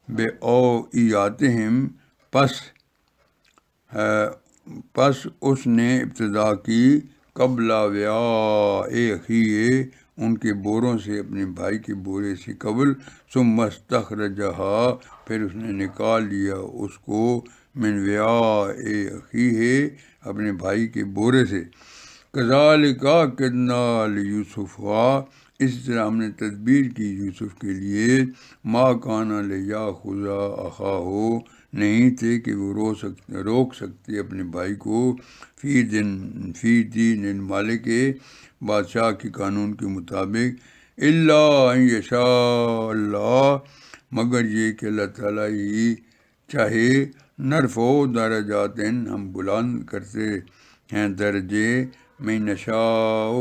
S1: بأوعیاتہم، پس اس نے ابتدا کی، قبل وعاء اخیہ، ان کے بوروں سے، اپنے بھائی کے بورے سے قبل، ثم استخرجہا، پھر اس نے نکال لیا اس کو، من وعاء اخیہ، اپنے بھائی کے بورے سے۔ کذالک کدنا لیوسف، اس طرح ہم نے تدبیر کی یوسف کے لیے، ما کان لیاخذ اخاہ، نہیں تھے کہ وہ روک سکتے اپنے بھائی کو، فی دین الملک، بادشاہ کے قانون کے مطابق، الا ان یشاء اللہ، مگر یہ کہ اللہ تعالیٰ ہی چاہے، نرفع درجات، ہم بلند کرتے ہیں درجے، میں نشاء،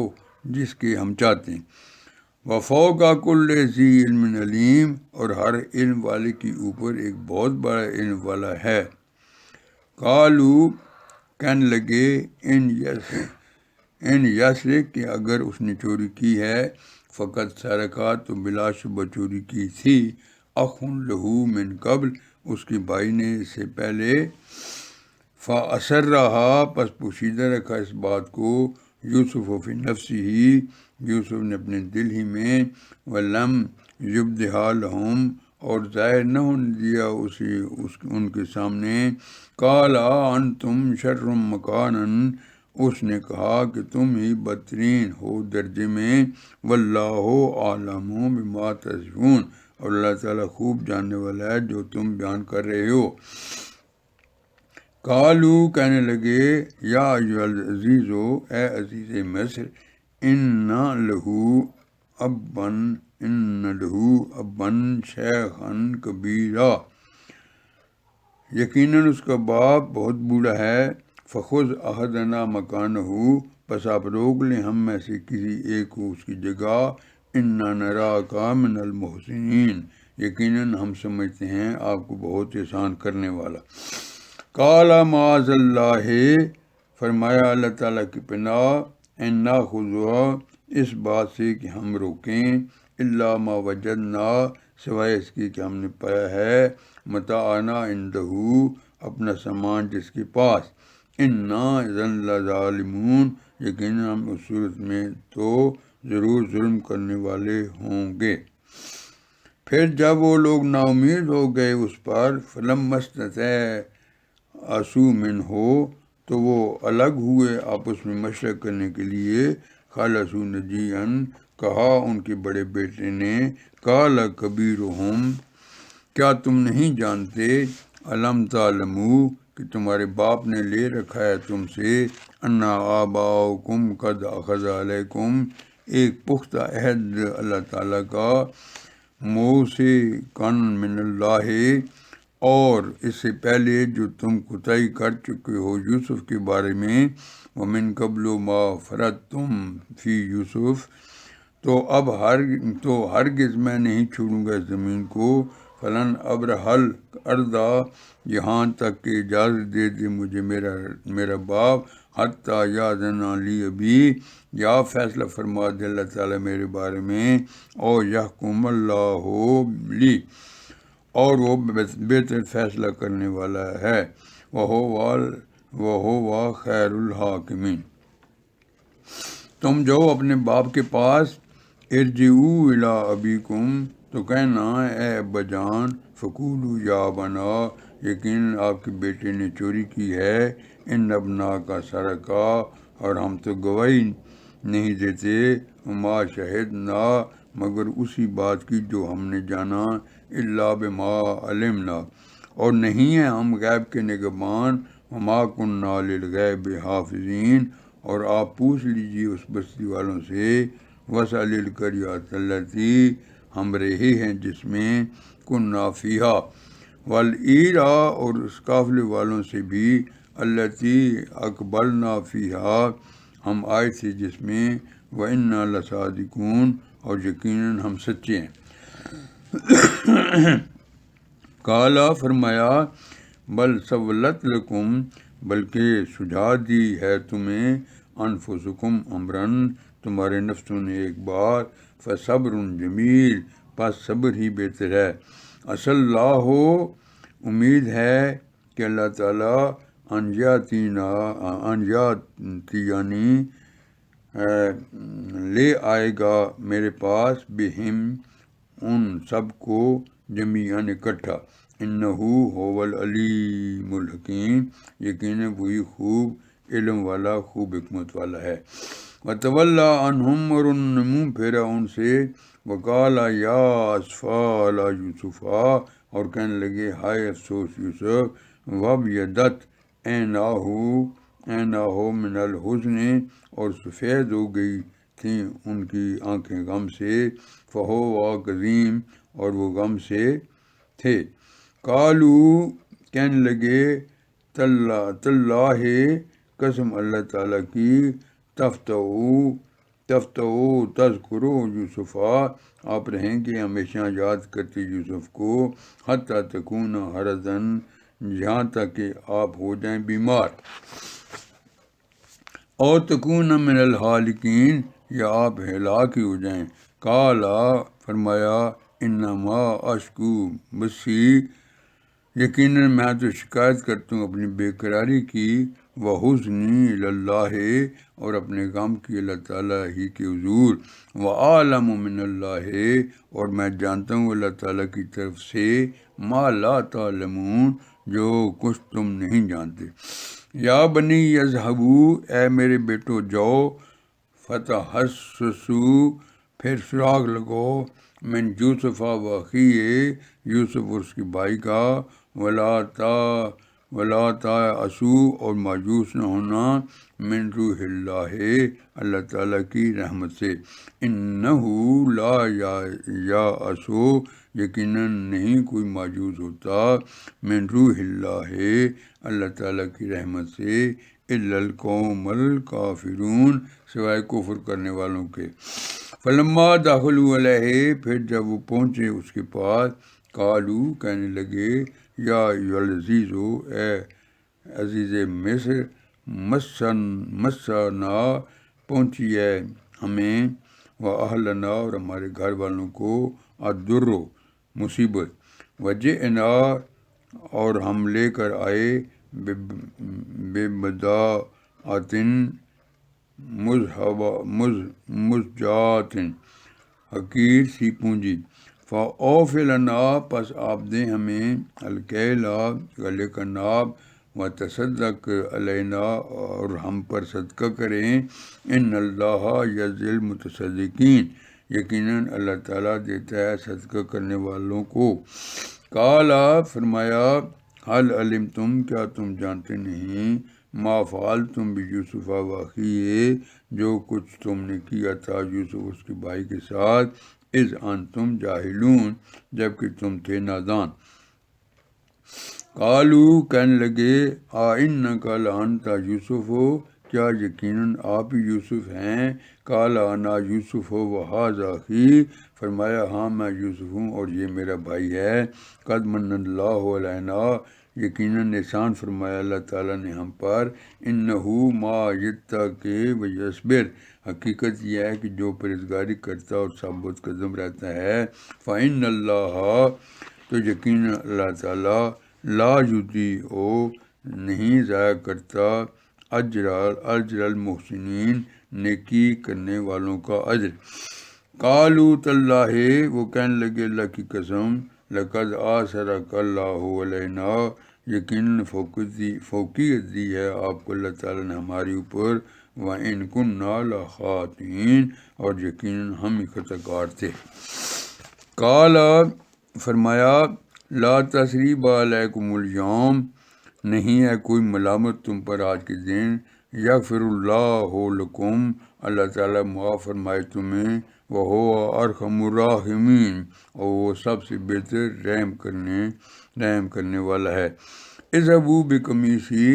S1: جس کے ہم چاہتے ہیں، وفوق کل ذی علم علیم، اور ہر علم والے کے اوپر ایک بہت بڑا علم والا ہے۔ قالو کہنے لگے، ان یسرق، کہ اگر اس نے چوری کی ہے، فقط سرقہ، تو بلا شبہ چوری کی تھی، اخ لہو من قبل، اس کے بھائی نے اس سے پہلے، فاسرھا، پس پوشیدہ رکھا اس بات کو، یوسف فی نفسہ، یوسف نے اپنے دل ہی میں، ولم یبدھا لہم، اور ظاہر نہ ہونے دیا اسے ان کے سامنے، قال انتم شر مکانا، اس نے کہا کہ تم ہی بدترین ہو درجے میں، واللہ اعلم بما تصفون، اور اللہ تعالیٰ خوب جاننے والا ہے جو تم بیان کر رہے ہو۔ قالو کہنے لگے، یا ایھا العزیز، اے عزیز مصر، ان لہو ابن شیخا کبیرا، یقیناً اس کا باپ بہت بوڑھا ہے، فخذ احدنا مکانہ، پس آپ روک لیں ہم میں سے کسی ایک کو اس کی جگہ، انا نراک من المحسنین، یقیناً ہم سمجھتے ہیں آپ کو بہت احسان کرنے والا۔ قال معاذ اللہ، فرمایا اللہ تعالیٰ کی پناہ، ان ناخذ، اس بات سے کہ ہم روکیں، الا ما وجدنا، سوائے اس کی کہ ہم نے پایا ہے، متاعنا عندہ، اپنا سامان جس کے پاس، انا اذا لظالمون، یقیناً ہم اس صورت میں تو ضرور ظلم کرنے والے ہوں گے۔ پھر جب وہ لوگ نا امید ہو گئے اس پر، فلما استیئسوا منہ، تو وہ الگ ہوئے آپس میں مشورہ کرنے کے لیے، خلصوا نجیعا، کہا ان کے بڑے بیٹے نے، قال کبیرہم، کیا تم نہیں جانتے، الم تعلموا، کہ تمہارے باپ نے لے رکھا ہے تم سے، ان آباءکم قد اخذ علیکم، ایک پختہ عہد اللہ تعالیٰ کا، موثقا من اللہ، اور اس سے پہلے جو تم کوتاہی کر چکے ہو یوسف کے بارے میں، ومن قبل ما فرطتم فی یوسف، تو اب ہرگز میں نہیں چھوڑوں گا اس زمین کو، فلن ابرح الارض، یہاں تک کہ اجازت دے دے مجھے میرا باپ، حتی یاذن لی ابی، یا فیصلہ فرما دے اللہ تعالیٰ میرے بارے میں، او یحکم اللہ لی، اور وہ بہتر فیصلہ کرنے والا ہے، وہو خیر الحاکمین۔ تم جاؤ اپنے باپ کے پاس، ارجعوا الی ابیکم، تو کہنا اے ابا جان، فقولوا یا ابنا، یقیناً آپ کے بیٹے نے چوری کی ہے، ان ابنا کا سرقہ، اور ہم تو گواہی نہیں دیتے، وما شہدنا، مگر اسی بات کی جو ہم نے جانا، الا بما علمنا، اور نہیں ہیں ہم غیب کے نگہبان، وما کننا للغیب حافظین، اور آپ پوچھ لیجیے اس بستی والوں سے، وسأل القریۃ التی، ہم رہے ہیں جس میں، کننا فیہا، والعیرا، اور اس قافلے والوں سے بھی، التی اقبلنا فیہا، ہم آئے تھے جس میں، وَإِنَّا لَصَادِقُونَ، اور یقیناً ہم سچے ہیں۔ قالا، فرمایا، بل سولت لکم، بلکہ سجھا دی ہے تمہیں، انفسکم امرن، تمہارے نفسوں نے ایک بات، فصبر جمیل، پس صبر ہی بہتر ہے، عسى اللہ، امید ہے کہ اللہ تعالیٰ، یعنی لے آئے گا میرے پاس، بہم، ان سب کو، جمیعاً اکٹھا، انہو هو العلیم الحکیم، یقیناً وہی خوب علم والا، خوب حکمت والا ہے۔ وتولی عنہم، اور انہوں نے منہ پھیرا ان سے، وقال یا اسفا علی یوسف، اور کہنے لگے ہائے افسوس یوسف، وابیضت عیناہ من الحزن، اور سفید ہو گئی تھیں ان کی آنکھیں غم سے، فہو کظیم، اور وہ غم سے تھے۔ قالو، کہنے لگے، تاللہ، قسم اللہ تعالیٰ کی، تفتؤ تذکرو یوسف، آپ رہیں گے ہمیشہ یاد کرتے یوسف کو، حتی تکون حرضاً، یہاں تک کہ آپ ہو جائیں بیمار، او تکون من الحالکین، یا آپ ہلاک ہی ہو جائیں۔ قالا، فرمایا، انما اشکو بسی، یقیناً میں تو شکایت کرتا ہوں اپنی بے قراری کی، وحزنی الی اللہ، اور اپنے غم کی اللہ تعالیٰ ہی کے حضور، وعالم من اللہ، اور میں جانتا ہوں اللہ تعالیٰ کی طرف سے، ما لا تعلمون، جو کچھ تم نہیں جانتے۔ یا بنی یذہبوا، اے میرے بیٹو جاؤ، فتحسسوا، پھر سراغ لگو، من یوسف و اخیہ، یوسف اور اس کے بھائی کا، ولا تیأسوا، اور مایوس نہ ہونا، من روح اللہ، اللہ تعالیٰ کی رحمت سے، انہ لا یأس، یقیناً نہیں کوئی مایوس ہوتا، من روح اللہ، اللہ تعالیٰ کی رحمت سے، الا القوم الکافرون، سوائے کفر کرنے والوں کے۔ فلما دخلوا علیہ، پھر جب وہ پہنچے اس کے پاس، قالو، کہنے لگے، یا ایھا العزیز، اے عزیز مصر، مسنا، پہنچی ہے ہمیں، واہلنا، اور ہمارے گھر والوں کو، الضر، مصیبت، وجئنا، اور ہم لے کر آئے، ببضاعۃ مزجاۃ، حقیر سی پونجی، فاوف لنا، پس آپ دیں ہمیں، الکیل، گلے کا ناب، وتصدق علینا، اور ہم پر صدقہ کریں، ان اللہ یجزی المتصدقین، یقیناً اللہ تعالیٰ دیتا ہے صدقہ کرنے والوں کو۔ قالا، فرمایا، حل علمتم، کیا تم جانتے نہیں، ما فعلتم بیوسف و اخیہ، جو کچھ تم نے کیا تھا یوسف اس کے بھائی کے ساتھ، اذ انتم جاہلون، جبکہ تم تھے نادان۔ قالو، کہنے لگے، انک لانت یوسف، کیا یقیناً آپ ہی یوسف ہیں؟ قال انا یوسف وھذا اخی، فرمایا، ہاں میں یوسف ہوں اور یہ میرا بھائی ہے، قد من اللہ علینا، یقیناً احسان فرمایا اللہ تعالیٰ نے ہم پر، انہ ما یتقی ویصبر، حقیقت یہ ہے کہ جو پرہیزگاری کرتا اور ثابت قدم رہتا ہے، فإن اللہ، تو یقیناً اللہ تعالیٰ، لا یضیع، نہیں ضائع کرتا، اجر المحسنین، نیکی کرنے والوں کا اجر۔ قالو تاللہ، وہ کہنے لگے اللہ کی قسم، لقد آثرک اللہ علینا، یقیناً فوقیت دی ہے آپ کو اللہ تعالیٰ نے ہمارے اوپر، وَإِن كُنَّا لَخَاطِئِينَ، اور یقیناً ہم ہی خطا کار تھے۔ قال، فرمایا، لا تثریب علیکم اليوم، نہیں ہے کوئی ملامت تم پر آج کے دن، یغفر اللہ لکم، اللہ تعالیٰ معاف فرمائے تمہیں، وہو ارحم الراحمین، اور وہ سب سے بہتر رحم کرنے والا ہے۔ اذهبوا بقمیصی،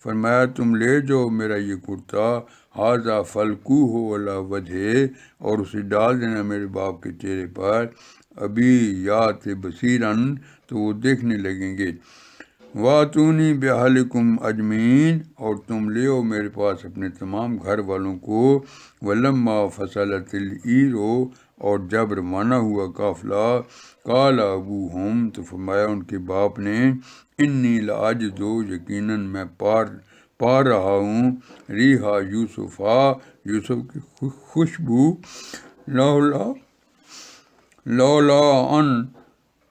S1: فرمایا تم لے جاؤ میرا یہ کرتا، ھذا فالقوہ علی وجہہ، اور اسے ڈال دینا میرے باپ کے چہرے پر، ابھی یات بصیراً، تو وہ دیکھنے لگیں گے، واتونی بأہلکم اجمعین، اور تم لے آؤ میرے پاس اپنے تمام گھر والوں کو، ولما فصلت العیر، اور جب روانہ ہوا قافلہ، قال ابوہم، تو فرمایا ان کے باپ نے، انی لاجد، یقیناً میں پا رہا ہوں، ریحا یوسفا، یوسف کی خوشبو، لولا ان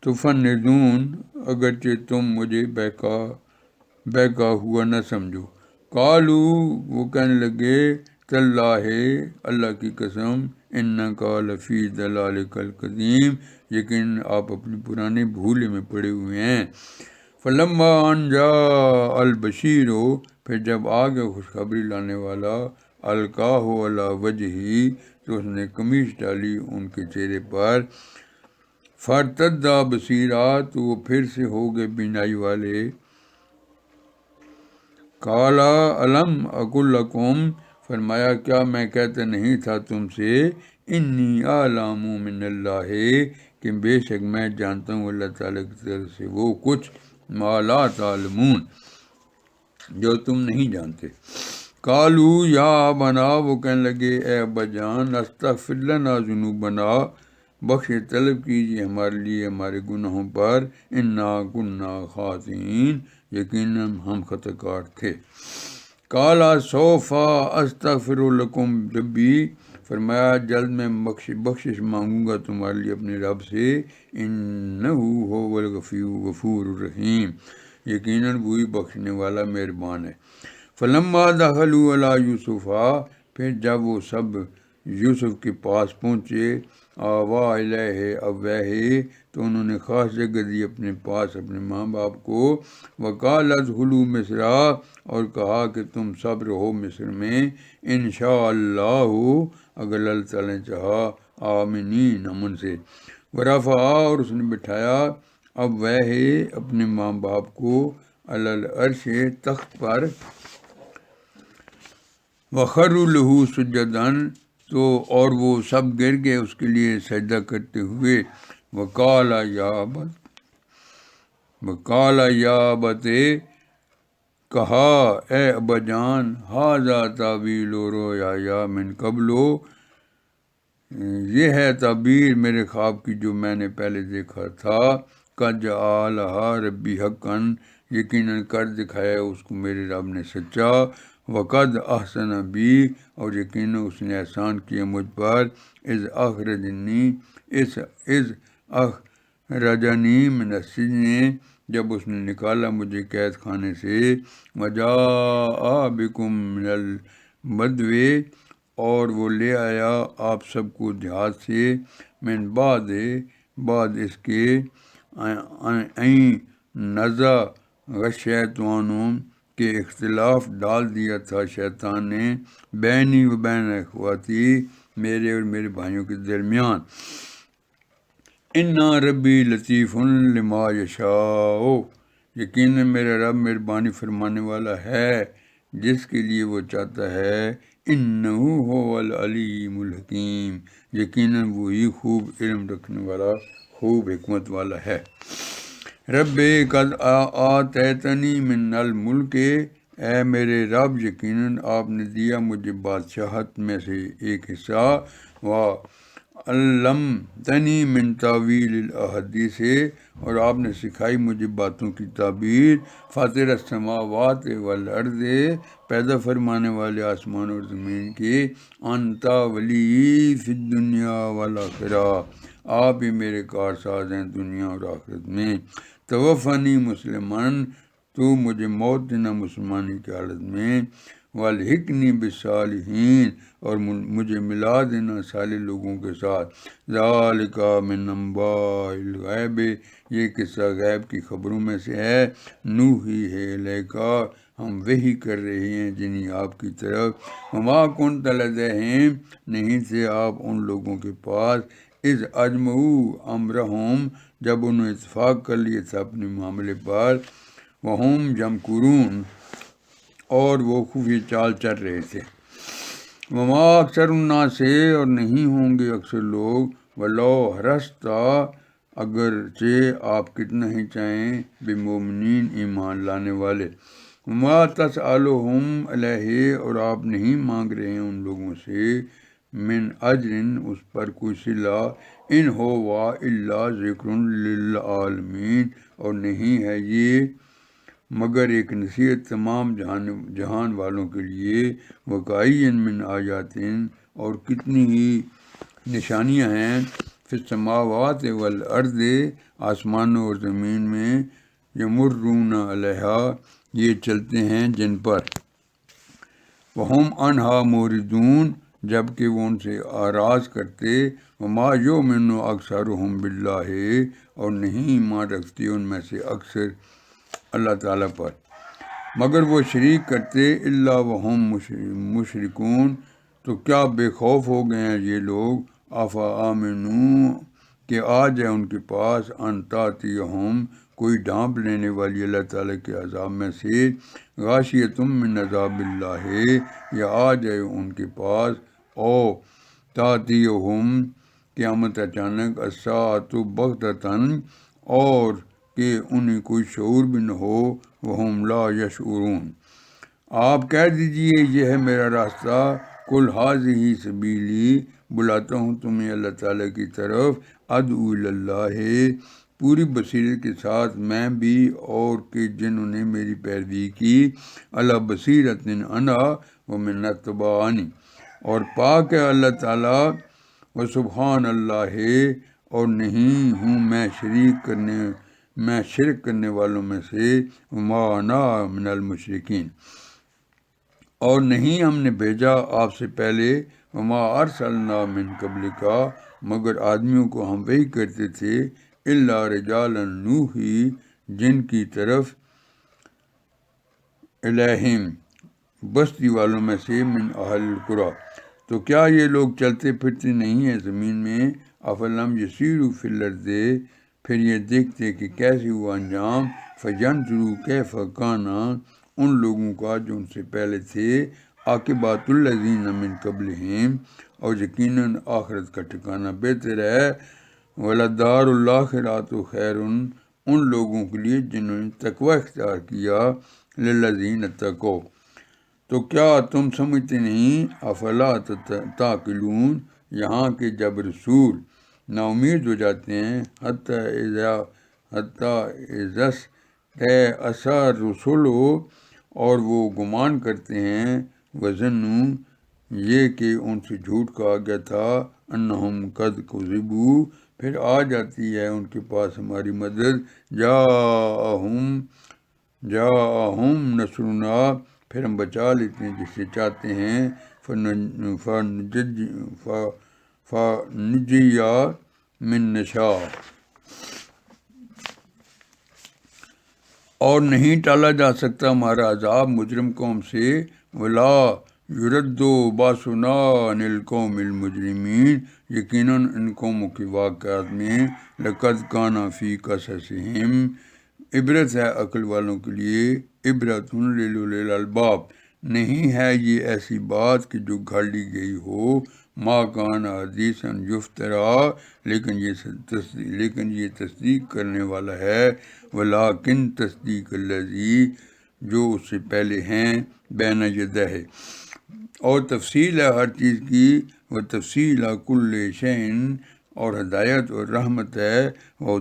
S1: تفندون، اگرچہ تم مجھے بہکا ہوا نہ سمجھو۔ قالو، وہ کہنے لگے، تاللہ، اللہ کی قسم، انکا لفی ضلالک القدیم، یقین آپ اپنے پرانے بھولے میں پڑے ہوئے ہیں۔ فلما ان جاء البشیر، پھر جب آ گیا خوشخبری لانے والا، القاہ علی وجہہ، تو اس نے قمیص ڈالی ان کے چہرے پر، فارتدا بصیرا، تو وہ پھر سے ہو گئے بینائی والے۔ قال الم اقل لکم، فرمایا کیا میں کہتا نہیں تھا تم سے، انی اعلم من اللہ، کہ بے شک میں جانتا ہوں اللہ تعالیٰ کی طرف سے وہ کچھ، ما لا تعلمون، جو تم نہیں جانتے۔ قالو یا ابنا، وہ کہنے لگے اے ابا جان، استغفر لنا ذنوبنا، بخش طلب کیجیے ہمارے لیے ہمارے گناہوں پر، انا کنا خاطئین، یقیناً ہم خطا کار تھے۔ قال سوف استغفر لکم ربی، فرمایا جلد میں بخشش مانگوں گا تمہارے لیے اپنے رب سے، انہ هو الغفور الرحیم، یقیناً وہی بخشنے والا مہربان ہے۔ فلما دخلوا علی یوسف، پھر جب وہ سب یوسف کے پاس پہنچے، آوا الیہ ابویہ، تو انہوں نے خاص جگہ دی اپنے پاس اپنے ماں باپ کو، وقال ادخلوا مصر، اور کہا کہ تم سب رہو مصر میں، انشاء اللہ، اگر اللہ تعالیٰ نے چاہا، آمنین، امن سے، ورفع، اور اس نے بٹھایا، ابویہ، اپنے ماں باپ کو، علی العرش، تخت پر، وخروا لہ سجدا، تو اور وہ سب گر گئے اس کے لیے سجدہ کرتے ہوئے، وقال یا ابت، کہا اے ابا جان، ھذا تاویل رؤیایا من قبل، یہ ہے تعبیر میرے خواب کی جو میں نے پہلے دیکھا تھا، قد جعلھا ربی حقا، یقیناً کر دکھایا اس کو میرے رب نے سچا، وقد احسن بی، اور یقیناً اس نے احسان کیا مجھ پر، اذ اخرجنی من السجن، جب اس نے نکالا مجھے قید خانے سے، وجاء بکم من البدو، اور وہ لے آیا آپ سب کو دیہات سے، من بعد اس کے، این نزع الشیطان، کہ اختلاف ڈال دیا تھا شیطان نے، بینی و بین اخواتی، میرے اور میرے بھائیوں کے درمیان، انا ربی لطیف لما یشاء، یقیناً میرا رب مہربانی فرمانے والا ہے جس کے لیے وہ چاہتا ہے، انہ هو العلیم الحکیم، یقیناً وہی خوب علم رکھنے والا، خوب حکمت والا ہے۔ رب قد آتیتنی من الملک، اے میرے رب یقیناً آپ نے دیا مجھے بادشاہت میں سے ایک حصہ، علمتنی من تعویل الاحادیث، اور آپ نے سکھائی مجھے باتوں کی تعبیر، فاطر السماوات والارض، پیدا فرمانے والے آسمان اور زمین کے، انت ولی فی الدنیا والآخرہ، آپ ہی میرے کارساز ہیں دنیا اور آخرت میں، توفنی مسلمن، تو مجھے موت دینا مسلمانی کی حالت میں، والحقنی بالصالحین، اور مجھے ملا دینا صالح لوگوں کے ساتھ۔ ذالک من انباء الغیب، یہ قصہ غیب کی خبروں میں سے ہے، نوحی ہے الیکا، ہم وحی کر رہے ہیں جنہیں آپ کی طرف۔ وما کنت لدیہم، نہیں تھے آپ ان لوگوں کے پاس، اذ اجمعوا امرہم، جب انہوں نے اتفاق کر لیا تھا اپنے معاملے پر، وہم یمکرون، اور وہ خفیہ چال چل رہے تھے۔ وما اکثر الناس، اور نہیں ہوں گے اکثر لوگ، ولو حرصت، اگرچہ آپ کتنا ہی چاہیں، بمؤمنین، ایمان لانے والے۔ وما تسألہم علیہ، اور آپ نہیں مانگ رہے ہیں ان لوگوں سے، من اجر، اس پر کوئی صلہ، ان ہو الا ذکر للعالمین، اور نہیں ہے یہ مگر ایک نصیحت تمام جہان والوں کے لیے۔ وکأین من آیات، اور کتنی ہی نشانیاں ہیں، فی السماوات والارض، آسمانوں اور زمین میں، یمرون علیہا، یہ چلتے ہیں جن پر، وہم عنہا موردون، جبکہ وہ ان سے اعراض کرتے۔ وما یؤمن اکثرہم باللہ، اور نہیں ایمان رکھتے ان میں سے اکثر اللہ تعالیٰ پر، مگر وہ شریک کرتے، الا وہم مشرکون، تو کیا بے خوف ہو گئے ہیں یہ لوگ، آفا آمنو، کہ آ جائے ان کے پاس، ان تاتیہم، کوئی ڈھانپ لینے والی اللہ تعالیٰ کے عذاب میں سے، غاشیۃ من عذاب اللہ، یا آ جائے ان کے پاس، او تاتیہم، قیامت اچانک، الساعۃ بغتۃ، اور کہ انہیں کوئی شعور بھی نہ ہو، وہم لا یشعرون۔ آپ کہہ دیجئے یہ ہے میرا راستہ، قل ھذہ سبیلی، بلاتا ہوں تمہیں اللہ تعالیٰ کی طرف، ادعو الی اللہ، پوری بصیرت کے ساتھ میں بھی اور کہ جنہوں نے میری پیروی کی، علی بصیرۃ انا ومن اتبعنی، اور پاک ہے اللہ تعالیٰ، وسبحان اللہ، اور نہیں ہوں میں شرک کرنے والوں میں سے، وما انا من المشرکین، اور نہیں ہم نے بھیجا آپ سے پہلے، وما ارسلنا من قبلک، مگر آدمیوں کو ہم وحی کرتے تھے، الا رجالا نوحی، جن کی طرف، الیہم، بستی والوں میں سے، من اہل القری، تو کیا یہ لوگ چلتے پھرتے نہیں ہیں زمین میں، افلم یسیروا فی الارض، پھر یہ دیکھتے کہ کیسے ہوا انجام، فینظروا کیف کان، ان لوگوں کا جو ان سے پہلے تھے، عاقبۃ الذین من قبلہم، اور یقیناً آخرت کا ٹھکانہ بہتر ہے، ولدار الآخرۃ خیر، ان لوگوں کے لیے جنہوں نے تقوی اختیار کیا، للذین اتقوا، تو کیا تم سمجھتے نہیں، افلا تعقلون، یہاں کہ جب رسول نا امید ہو جاتے ہیں، حتی اذا استیأس الرسل، اور وہ گمان کرتے ہیں، وظنوا، یہ کہ ان سے جھوٹ کہا گیا تھا، انہم قد کذبوا، پھر آ جاتی ہے ان کے پاس ہماری مدد، جاءہم نصرنا، پھر ہم بچا لیتے ہیں جس سے چاہتے ہیں، فنجی من نشاء، اور نہیں ٹالا جا سکتا ہمارا عذاب مجرم قوم سے، ولا یرد باسنا عن القوم المجرمین، یقیناً ان قوموں کے واقعات میں، لقد کان فی قصصہم، عبرت ہے عقل والوں کے لیے، عبرۃ لأولی الالباب، نہیں ہے یہ ایسی بات کہ جو گھڑ لی گئی ہو، ما کان حدیثا یفترا، لیکن یہ تصدیق کرنے والا ہے، ولیکن تصدیق الذی، جو اس سے پہلے ہیں، بین یدہ، اور تفصیل ہے ہر چیز کی، وہ تفصیل کل شیء، اور ہدایت اور رحمت ہے، وہ